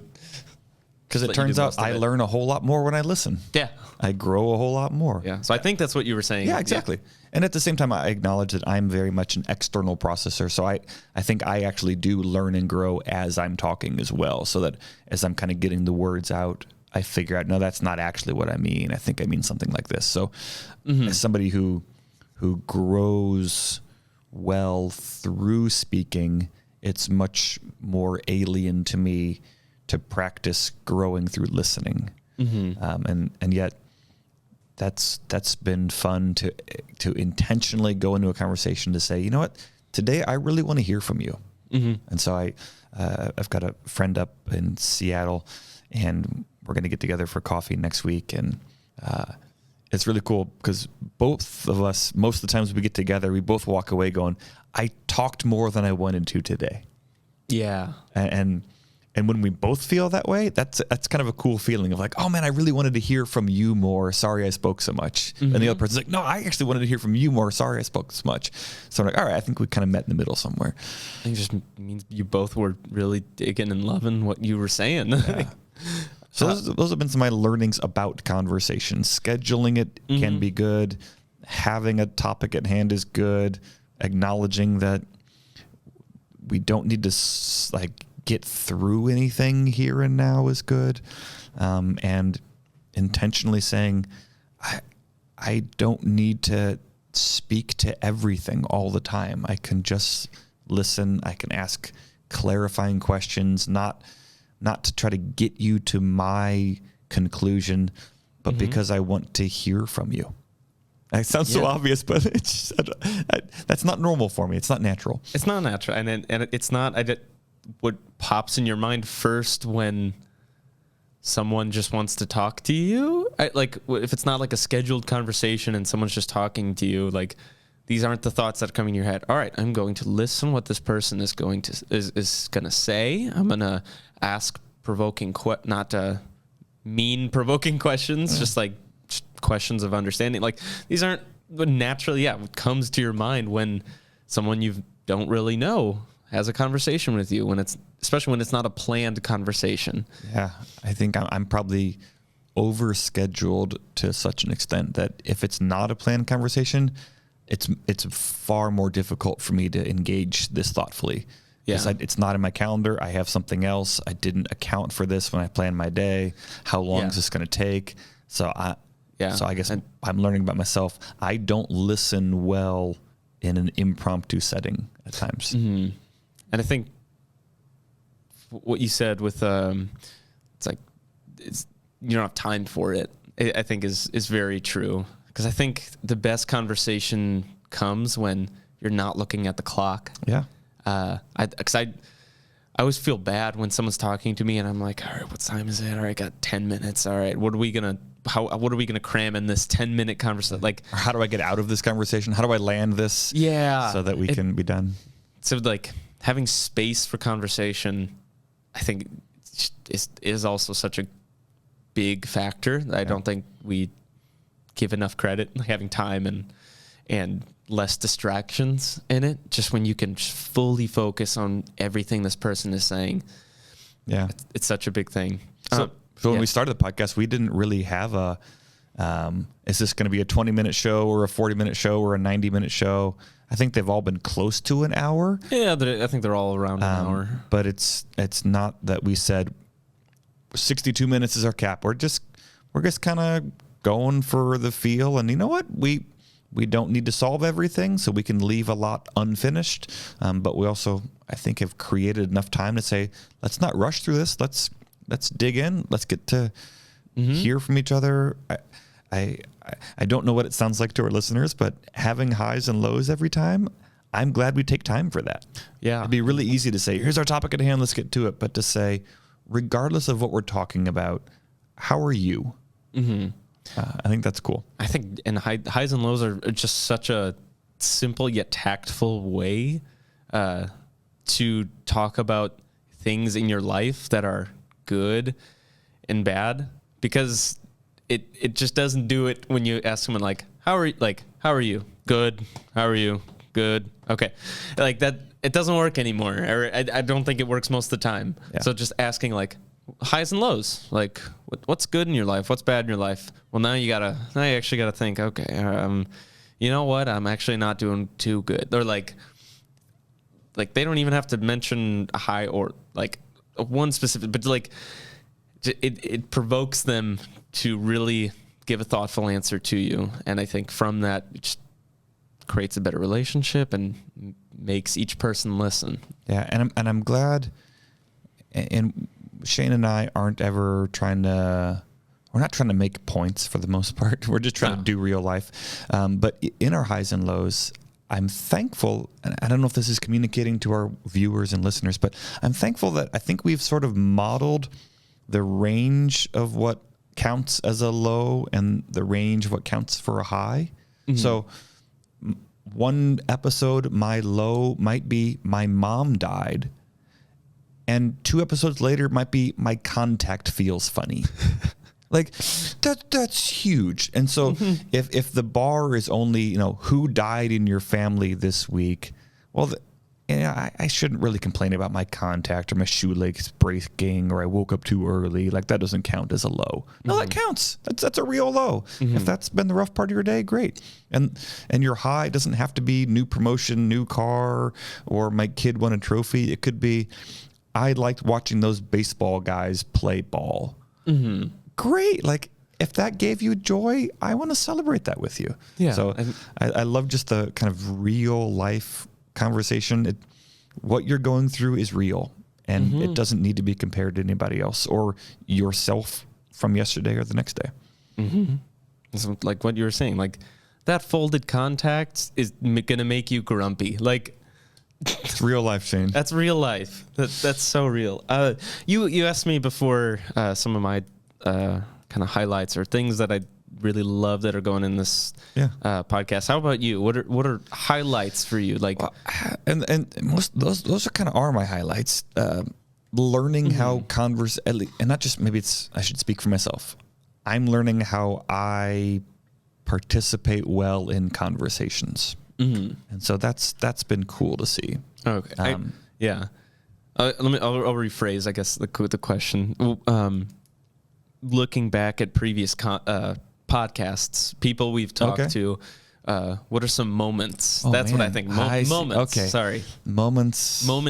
Because it turns out I learn a whole lot more when I listen. Yeah. I grow a whole lot more. Yeah. So I think that's what you were saying. Yeah, exactly. Yeah. And at the same time, I acknowledge that I'm very much an external processor. So I think I actually do learn and grow as I'm talking as well. So that as I'm kind of getting the words out, I figure out, no, that's not actually what I mean. I think I mean something like this. So as somebody who grows well through speaking, it's much more alien to me to practice growing through listening. And yet that's been fun to intentionally go into a conversation to say, you know what, today I really want to hear from you. And so I've got a friend up in Seattle, and we're going to get together for coffee next week. And it's really cool because both of us, most of the times we get together, we both walk away going, I talked more than I wanted to today. Yeah. And when we both feel that way, that's kind of a cool feeling of like, oh man, I really wanted to hear from you more. Sorry I spoke so much. And the other person's like, no, I actually wanted to hear from you more. Sorry I spoke so much. So I'm like, all right, I think we kind of met in the middle somewhere. I think it just means you both were really digging and loving what you were saying. Yeah. So those have been some of my learnings about conversation. Scheduling it can be good. Having a topic at hand is good. Acknowledging that we don't need to get through anything here and now is good. And intentionally saying, I don't need to speak to everything all the time. I can just listen. I can ask clarifying questions, not not to try to get you to my conclusion, but because I want to hear from you. It sounds so obvious, but it's just, that's not normal for me. It's not natural. It's not natural. And it's not what pops in your mind first when someone just wants to talk to you. Like if it's not like a scheduled conversation and someone's just talking to you, like these aren't the thoughts that come in your head. All right, I'm going to listen what this person is going to say. I'm going to ask provoking, not mean provoking questions, just like questions of understanding. Like these aren't naturally, what comes to your mind when someone you don't really know has a conversation with you, especially when it's not a planned conversation. Yeah, I think I'm probably overscheduled to such an extent that if it's not a planned conversation, it's far more difficult for me to engage this thoughtfully. Yeah. It's not in my calendar. I have something else. I didn't account for this when I planned my day. How long is this going to take? So I guess I'm learning about myself. I don't listen well in an impromptu setting at times. Mm-hmm. And I think what you said with it's like you don't have time for it. I think is very true, because I think the best conversation comes when you're not looking at the clock. Yeah. Because I always feel bad when someone's talking to me and I'm like, all right, what time is it? All right, got 10 minutes. All right, what are we gonna cram in this 10-minute conversation? Like, or how do I get out of this conversation? How do I land this? Yeah, so that we can be done. So like having space for conversation, I think is also such a big factor that I don't think we give enough credit. Like having time and less distractions in it, just when you can just fully focus on everything this person is saying. Yeah, it's such a big thing. So when we started the podcast, we didn't really have a is this going to be a 20-minute show or a 40-minute show or a 90-minute show? I think they've all been close to an hour. Yeah, I think they're all around an hour. But it's not that we said 62 minutes is our cap. We're just kind of going for the feel, and you know what? We don't need to solve everything, so we can leave a lot unfinished. But we also, I think, have created enough time to say, let's not rush through this. Let's dig in. Let's get to hear from each other. I don't know what it sounds like to our listeners, but having highs and lows every time, I'm glad we take time for that. Yeah. It'd be really easy to say, here's our topic at hand, let's get to it. But to say, regardless of what we're talking about, how are you? Mm-hmm. I think that's cool. I think highs and lows are just such a simple yet tactful way to talk about things in your life that are good and bad, because it just doesn't do it when you ask someone like, how are you? Good. How are you? Good. Okay. Like that, it doesn't work anymore. Or I don't think it works most of the time. Yeah. So just asking like highs and lows, like what's good in your life? What's bad in your life? Well, now you actually gotta think, okay, you know what? I'm actually not doing too good. Or like they don't even have to mention a high or like one specific, but like it provokes them to really give a thoughtful answer to you. And I think from that, it just creates a better relationship and makes each person listen. Yeah. And I'm glad, and Shane and I aren't ever we're not trying to make points for the most part. We're just trying to do real life. But in our highs and lows, I'm thankful, and I don't know if this is communicating to our viewers and listeners, but I'm thankful that I think we've sort of modeled the range of what counts as a low and the range of what counts for a high. Mm-hmm. So one episode, my low might be my mom died, and 2 episodes later might be my contact feels funny. Like that's huge. And so if the bar is only, who died in your family this week, well, I shouldn't really complain about my contact or my shoelace breaking or I woke up too early. Like that doesn't count as a low. No, that counts. That's a real low. Mm-hmm. If that's been the rough part of your day, great. And your high doesn't have to be new promotion, new car, or my kid won a trophy. It could be, I liked watching those baseball guys play ball. Mm-hmm. Great. Like if that gave you joy, I want to celebrate that with you. Yeah. So I love just the kind of real life conversation. What you're going through is real, and it doesn't need to be compared to anybody else or yourself from yesterday or the next day. So like what you were saying, like that folded contact is going to make you grumpy. Like it's real life, Shane. That's real life. That's so real. You asked me before some of my kind of highlights or things that I really love that are going in this podcast. How about you? What are highlights for you? Like, and most those are my highlights. Learning how and not just maybe I should speak for myself. I'm learning how I participate well in conversations. And so that's been cool to see. Okay. I'll rephrase, I guess, the question. Looking back at previous podcasts, people we've talked to, what are some moments? That's what I think. Moments. Okay. Sorry. Moment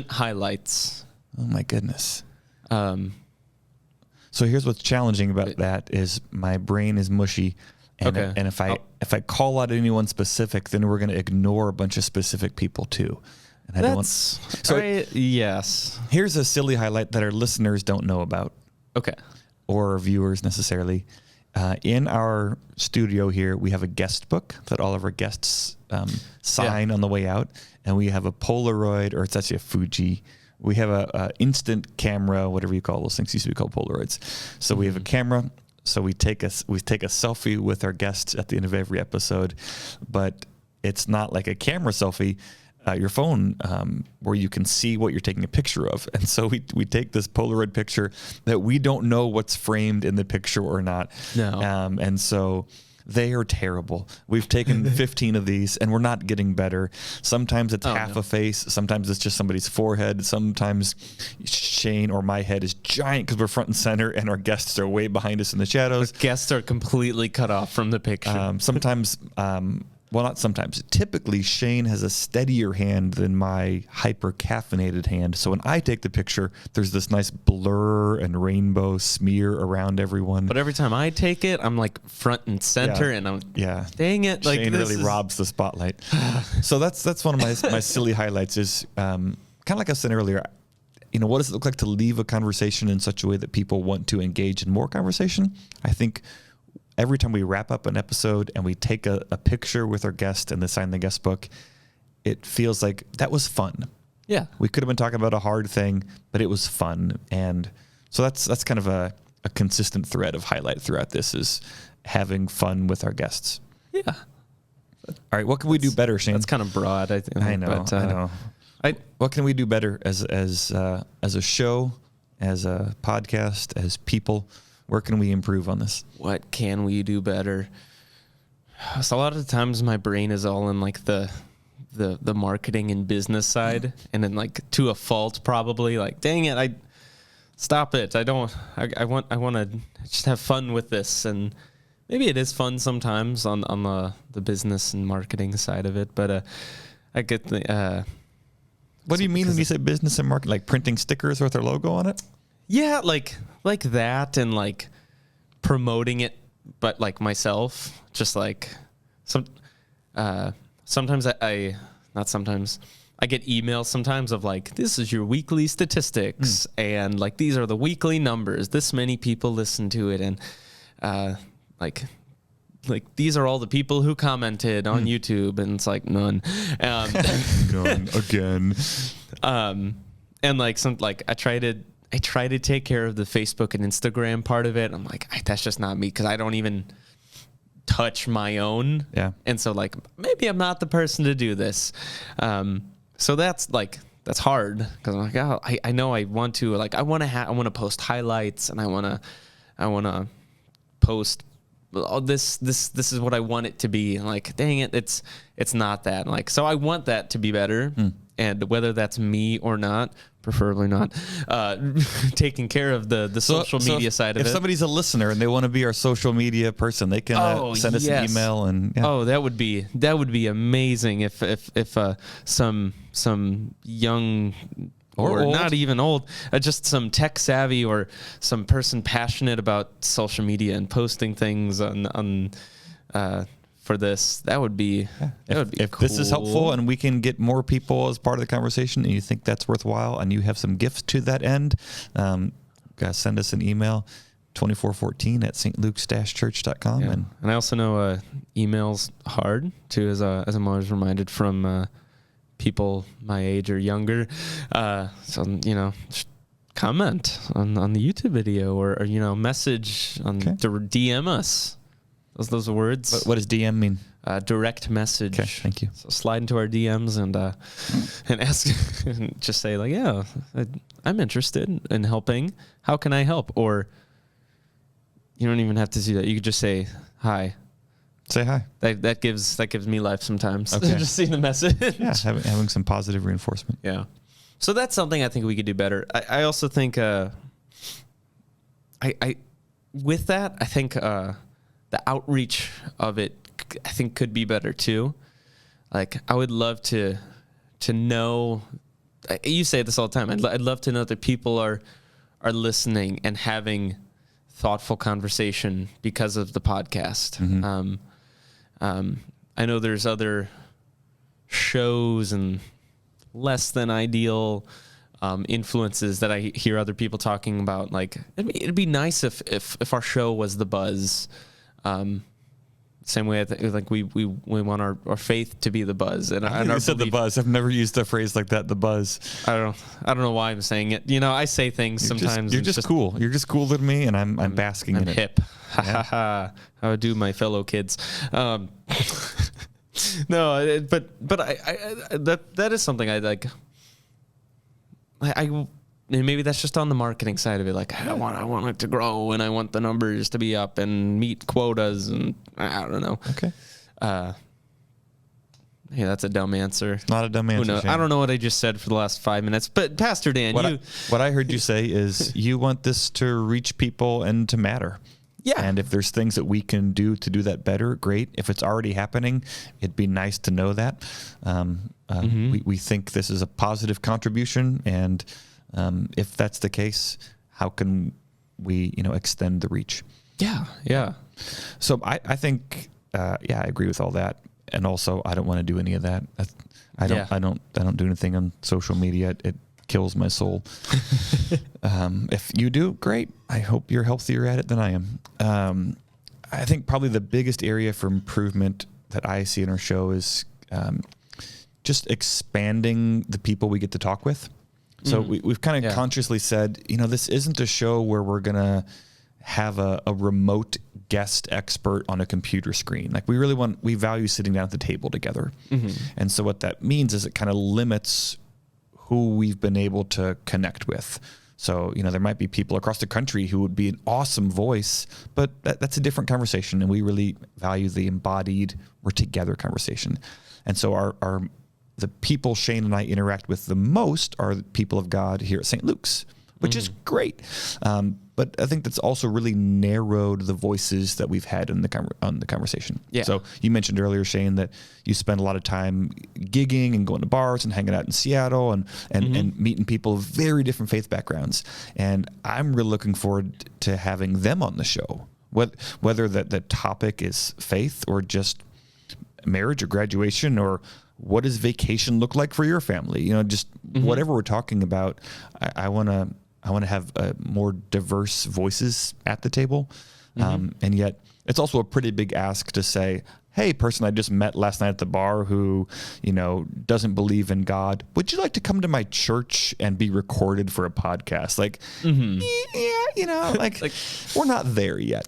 highlights. Oh my goodness. So here's what's challenging about that is my brain is mushy. And, and if I call out anyone specific, then we're going to ignore a bunch of specific people too. And I don't want. So yes. Here's a silly highlight that our listeners don't know about. Okay. Or viewers necessarily. In our studio here, we have a guest book that all of our guests sign on the way out, and we have a Polaroid, or it's actually a Fuji. We have a instant camera, whatever you call those things. Used to be called Polaroids. So we have a camera. So we take a selfie with our guests at the end of every episode, but it's not like a camera selfie, your phone, where you can see what you're taking a picture of. And so we take this Polaroid picture that we don't know what's framed in the picture or not. No. And so they are terrible. We've taken 15 of these, and we're not getting better. Sometimes it's half a face. Sometimes it's just somebody's forehead. Sometimes Shane or my head is giant because we're front and center, and our guests are way behind us in the shadows. The guests are completely cut off from the picture. Not sometimes. Typically, Shane has a steadier hand than my hyper-caffeinated hand. So when I take the picture, there's this nice blur and rainbow smear around everyone. But every time I take it, I'm like front and center, and I'm dang it. Like Shane really robs the spotlight. So that's one of my silly highlights is kind of like I said earlier, what does it look like to leave a conversation in such a way that people want to engage in more conversation? I think every time we wrap up an episode and we take a picture with our guest and they sign the guest book, it feels like that was fun. Yeah. We could have been talking about a hard thing, but it was fun. And so that's kind of a consistent thread of highlight throughout this is having fun with our guests. Yeah. All right. What can we do better, Shane? That's kind of broad, I think. I know. What can we do better as a show, as a podcast, as people? Where can we improve on this? What can we do better? So a lot of the times my brain is all in like the marketing and business side, and then like to a fault probably, like dang it, stop it. I want to just have fun with this, and maybe it is fun sometimes on the business and marketing side of it, but I get the what do you mean when you say business and marketing? Like printing stickers with our logo on it? Yeah, like that, and like promoting it, but like myself, just like sometimes I get emails sometimes of like, this is your weekly statistics, and like these are the weekly numbers. This many people listen to it, and like these are all the people who commented on YouTube, and it's like none. None again. And like I try to take care of the Facebook and Instagram part of it. I'm like, that's just not me, because I don't even touch my own. Yeah. And so like, maybe I'm not the person to do this. So that's hard, because I'm like, oh, I know I want to, like, I want to post highlights, and I want to post, oh, this is what I want it to be. And like, dang it, it's not that. Like, so I want that to be better. And whether that's me or not, preferably not, taking care of the social media side of it. If somebody's a listener and they want to be our social media person, they can send us an email. And oh, that would be amazing if some young or old, not even old, just some tech savvy or some person passionate about social media and posting things on for this, that would be if cool. this is helpful and we can get more people as part of the conversation and you think that's worthwhile and you have some gifts to that end, send us an email, 2414@stlukes-church.com. Yeah. And I also know email's hard too, as I'm always reminded from people my age or younger. So, just comment on the YouTube video or message on DM us. Those are words. What does DM mean? Direct message. Okay, thank you. So slide into our DMs and ask, and just say like, yeah, I'm interested in helping. How can I help? Or you don't even have to do that. You could just say hi. Say hi. That gives me life sometimes. Okay. Just seeing the message. Yeah, having some positive reinforcement. Yeah. So that's something I think we could do better. I also think with that, I think the outreach of it, I think, could be better too. Like, I would love to know. You say this all the time. I'd love to know that people are listening and having thoughtful conversation because of the podcast. Mm-hmm. I know there's other shows and less than ideal influences that I hear other people talking about. Like, it'd be nice if our show was the buzz. Same way, like we want our faith to be the buzz, and our said the buzz. I've never used a phrase like that. The buzz. I don't know why I'm saying it. I say things sometimes. You're just cool. You're just cooler than me, and I'm basking in it. I'm hip. Ha ha ha. How do my fellow kids? No, but that is something I like. And maybe that's just on the marketing side of it. Like, I want it to grow, and I want the numbers to be up and meet quotas, and I don't know. Okay. Yeah, that's a dumb answer. Not a dumb answer. I don't know what I just said for the last 5 minutes, but Pastor Dan, what I heard you say is you want this to reach people and to matter. Yeah. And if there's things that we can do to do that better, great. If it's already happening, it'd be nice to know that. We think this is a positive contribution, and if that's the case, how can we, extend the reach? Yeah. So I think, I agree with all that. And also, I don't want to do any of that. I don't do anything on social media. It kills my soul. If you do, great. I hope you're healthier at it than I am. I think probably the biggest area for improvement that I see in our show is just expanding the people we get to talk with. So we've kind of consciously said, this isn't a show where we're going to have a remote guest expert on a computer screen. Like, we value sitting down at the table together. Mm-hmm. And so what that means is it kind of limits who we've been able to connect with. So, there might be people across the country who would be an awesome voice, but that's a different conversation. And we really value the embodied, we're together conversation. And so the people Shane and I interact with the most are the people of God here at St. Luke's, which is great. But I think that's also really narrowed the voices that we've had on the conversation. Yeah. So you mentioned earlier, Shane, that you spend a lot of time gigging and going to bars and hanging out in Seattle and meeting people of very different faith backgrounds. And I'm really looking forward to having them on the show, whether the topic is faith or just marriage or graduation, or what does vacation look like for your family? Just whatever we're talking about. I want to have more diverse voices at the table. And yet it's also a pretty big ask to say, hey, person I just met last night at the bar who, doesn't believe in God, would you like to come to my church and be recorded for a podcast? Like, like we're not there yet.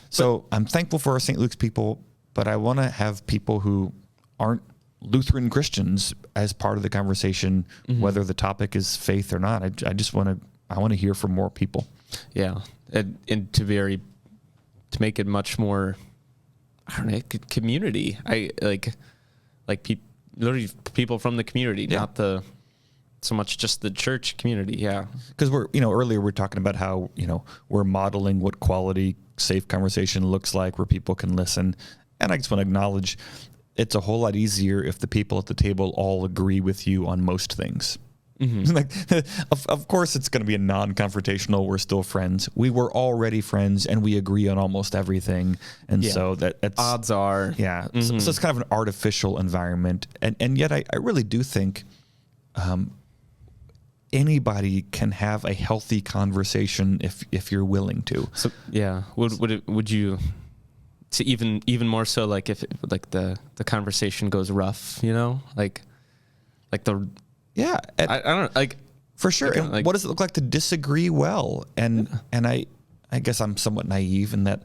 So I'm thankful for our St. Luke's people, but I want to have people who aren't Lutheran Christians as part of the conversation, whether the topic is faith or not. I just want to hear from more people. Yeah. And to make it much more, I don't know, community. I like literally people from the community, not so much just the church community. Yeah. Because earlier we're talking about how, we're modeling what quality safe conversation looks like where people can listen. And I just want to acknowledge it's a whole lot easier if the people at the table all agree with you on most things. Like, of course, it's going to be a non-confrontational. We're still friends. We were already friends, and we agree on almost everything. And so that's odds are, yeah. So it's kind of an artificial environment, and yet I really do think anybody can have a healthy conversation if you're willing to. So yeah, would you? To even more so, like if like the conversation goes rough, like the. Yeah, I don't know, like for sure. Like, and what does it look like to disagree well? And I guess I'm somewhat naive in that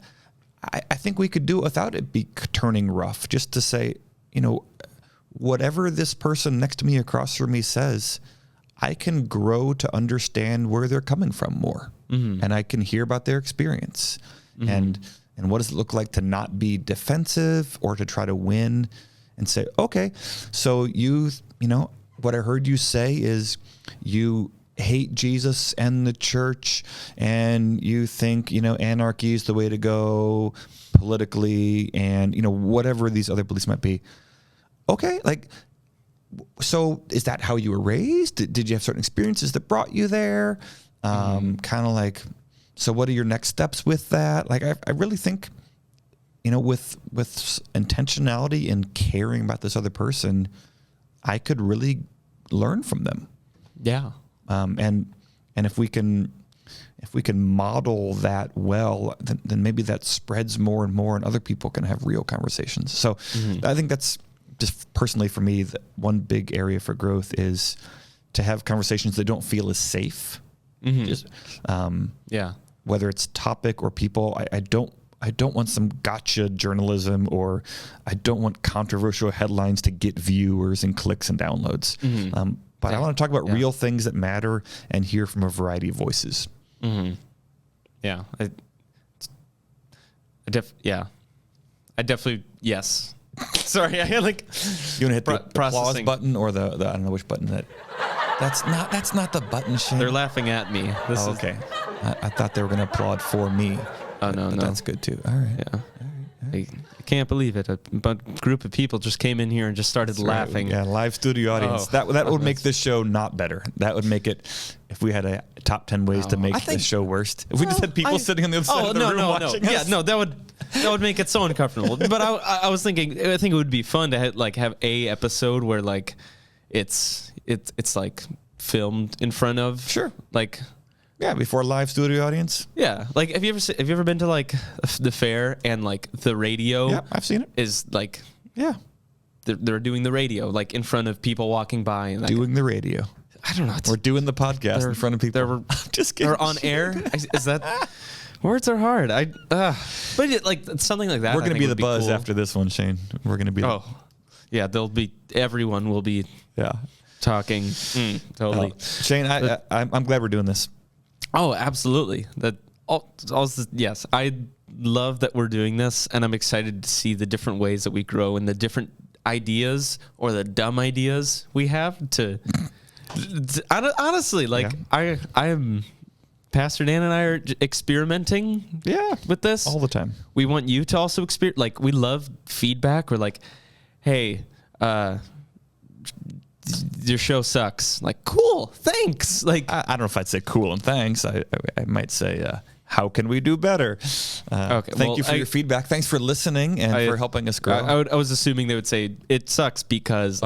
I think we could do it without it be turning rough. Just to say, whatever this person next to me, across from me says, I can grow to understand where they're coming from more, and I can hear about their experience. And what does it look like to not be defensive or to try to win and say, okay, so what I heard you say is you hate Jesus and the church, and you think, anarchy is the way to go politically, and, whatever these other beliefs might be. Okay, so is that how you were raised? Did you have certain experiences that brought you there? Kind of like, so what are your next steps with that? Like, I really think, with intentionality and caring about this other person, I could really learn from them. Yeah. And if we can model that well, then maybe that spreads more and more, and other people can have real conversations. So I think that's just personally for me, one big area for growth is to have conversations that don't feel as safe. Just, whether it's topic or people, I don't want some gotcha journalism, or I don't want controversial headlines to get viewers and clicks and downloads. But I want to talk about real things that matter and hear from a variety of voices. Yeah. I definitely, yes. Sorry, I had like. You want to hit the applause button or the I don't know which button that. That's not the button, Shane. They're laughing at me. Okay. I thought they were going to applaud for me. Oh, no. That's good too. All right. Yeah. I can't believe it. A group of people just came in here and just started laughing. Yeah, live studio audience. That would make this show not better. That would make it, if we had a top 10 ways to make this show worse. If we just had people sitting on the other side of the room watching us. Yeah, no, that would make it so uncomfortable. But I was thinking, I think it would be fun to have a episode where like it's like filmed in front of before a live studio audience. Yeah, like have you ever been to like the fair and like the radio? Yeah, I've seen it. Is like they're doing the radio like in front of people walking by and doing the radio. I don't know. We're doing the podcast in front of people. Just kidding. They're on air. Is that words are hard? But something like that. We're going to be the buzz cool. After this one, Shane. We're going to be. Everyone will be. Yeah. Talking. Totally. Shane, I'm glad we're doing this. Oh, absolutely. Yes, I love that we're doing this, and I'm excited to see the different ways that we grow and the different ideas or the dumb ideas we have to honestly, I am Pastor Dan and I are experimenting with this all the time. We want you to also experience, like, we love feedback. We're like, hey, your show sucks. Like, cool, thanks. Like, I don't know if I'd say cool and thanks. I might say, how can we do better? Okay, thank you for your feedback. Thanks for listening and for helping us grow. I was assuming they would say it sucks because.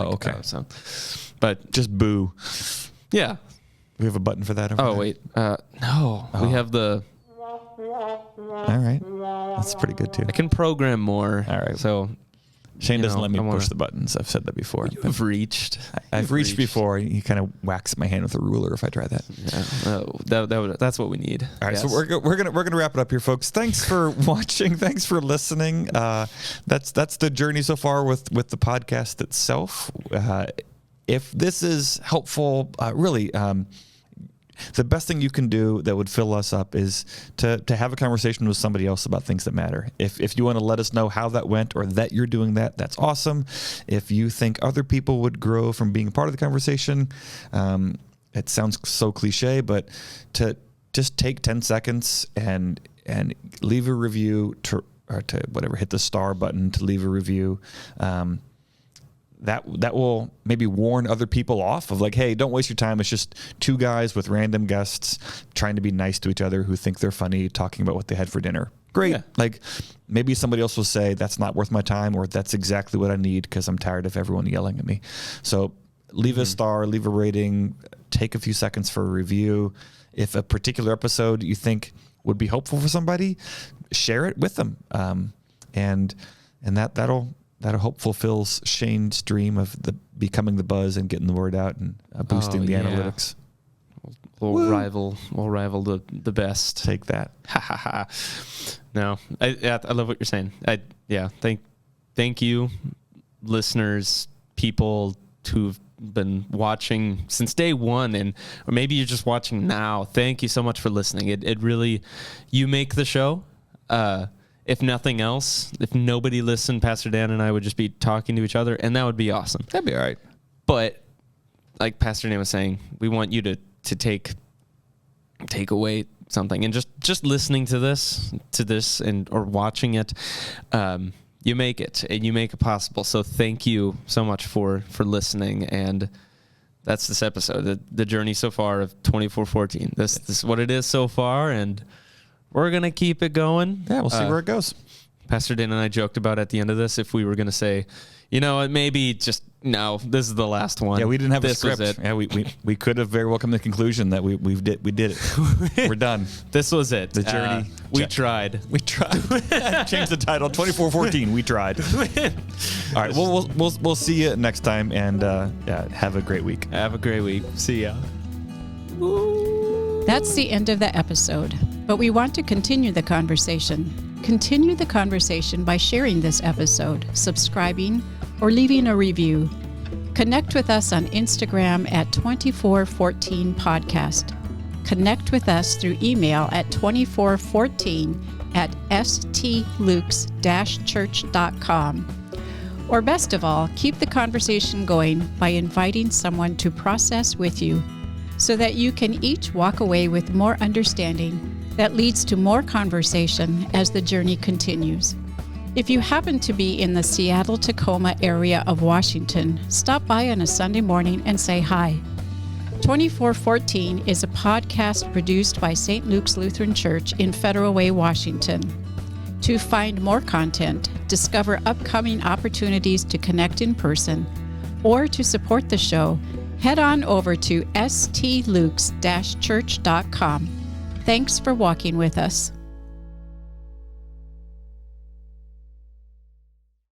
But just boo. Yeah, we have a button for that. Over there? Wait, no, we have the. All right, that's pretty good too. I can program more. All right, so. Shane doesn't let me push the buttons. I've said that before. You've reached. I've reached before. You kind of whacks my hand with a ruler if I try that. Yeah, that's what we need. All right, so we're gonna wrap it up here, folks. Thanks for watching. Thanks for listening. That's the journey so far with the podcast itself. If this is helpful, really. The best thing you can do that would fill us up is to have a conversation with somebody else about things that matter. If you want to let us know how that went or that you're doing that, that's awesome. If you think other people would grow from being a part of the conversation, it sounds so cliche, but to just take 10 seconds and leave a review or to whatever, hit the star button to leave a review. that will maybe warn other people off of like, hey, don't waste your time. It's just two guys with random guests trying to be nice to each other who think they're funny, talking about what they had for dinner. Great. Yeah. Like maybe somebody else will say that's not worth my time, or that's exactly what I need because I'm tired of everyone yelling at me. So leave a star, leave a rating, take a few seconds for a review. If a particular episode you think would be helpful for somebody, share it with them. And that'll hope fulfills Shane's dream of becoming the buzz and getting the word out and boosting the analytics. We'll rival the best. Take that. No, I love what you're saying. Thank you, listeners, people who've been watching since day one, or maybe you're just watching now. Thank you so much for listening. It really, you make the show. If nothing else, if nobody listened, Pastor Dan and I would just be talking to each other, and that would be awesome. That'd be all right. But like Pastor Dan was saying, we want you to take away something, and just listening to this and or watching it, you make it, and you make it possible. So thank you so much for listening, and that's this episode, the journey so far of 2414. This is what it is so far, and we're going to keep it going. Yeah, we'll see where it goes. Pastor Dan and I joked about at the end of this if we were going to say, maybe just, no, this is the last one. Yeah, we didn't have a script. Was it. Yeah, we could have very well come to the conclusion that we did it. We're done. This was it. The journey. We tried. Change the title. 2414. We tried. All right. We'll see you next time, and have a great week. Have a great week. See ya. That's the end of the episode, but we want to continue the conversation. Continue the conversation by sharing this episode, subscribing, or leaving a review. Connect with us on Instagram at 2414 Podcast. Connect with us through email at 2414@stlukes-church.com. Or best of all, keep the conversation going by inviting someone to process with you, so that you can each walk away with more understanding that leads to more conversation as the journey continues. If you happen to be in the Seattle-Tacoma area of Washington, stop by on a Sunday morning and say hi. 2414 is a podcast produced by St. Luke's Lutheran Church in Federal Way, Washington. To find more content, discover upcoming opportunities to connect in person, or to support the show, head on over to stlukes-church.com. Thanks for walking with us.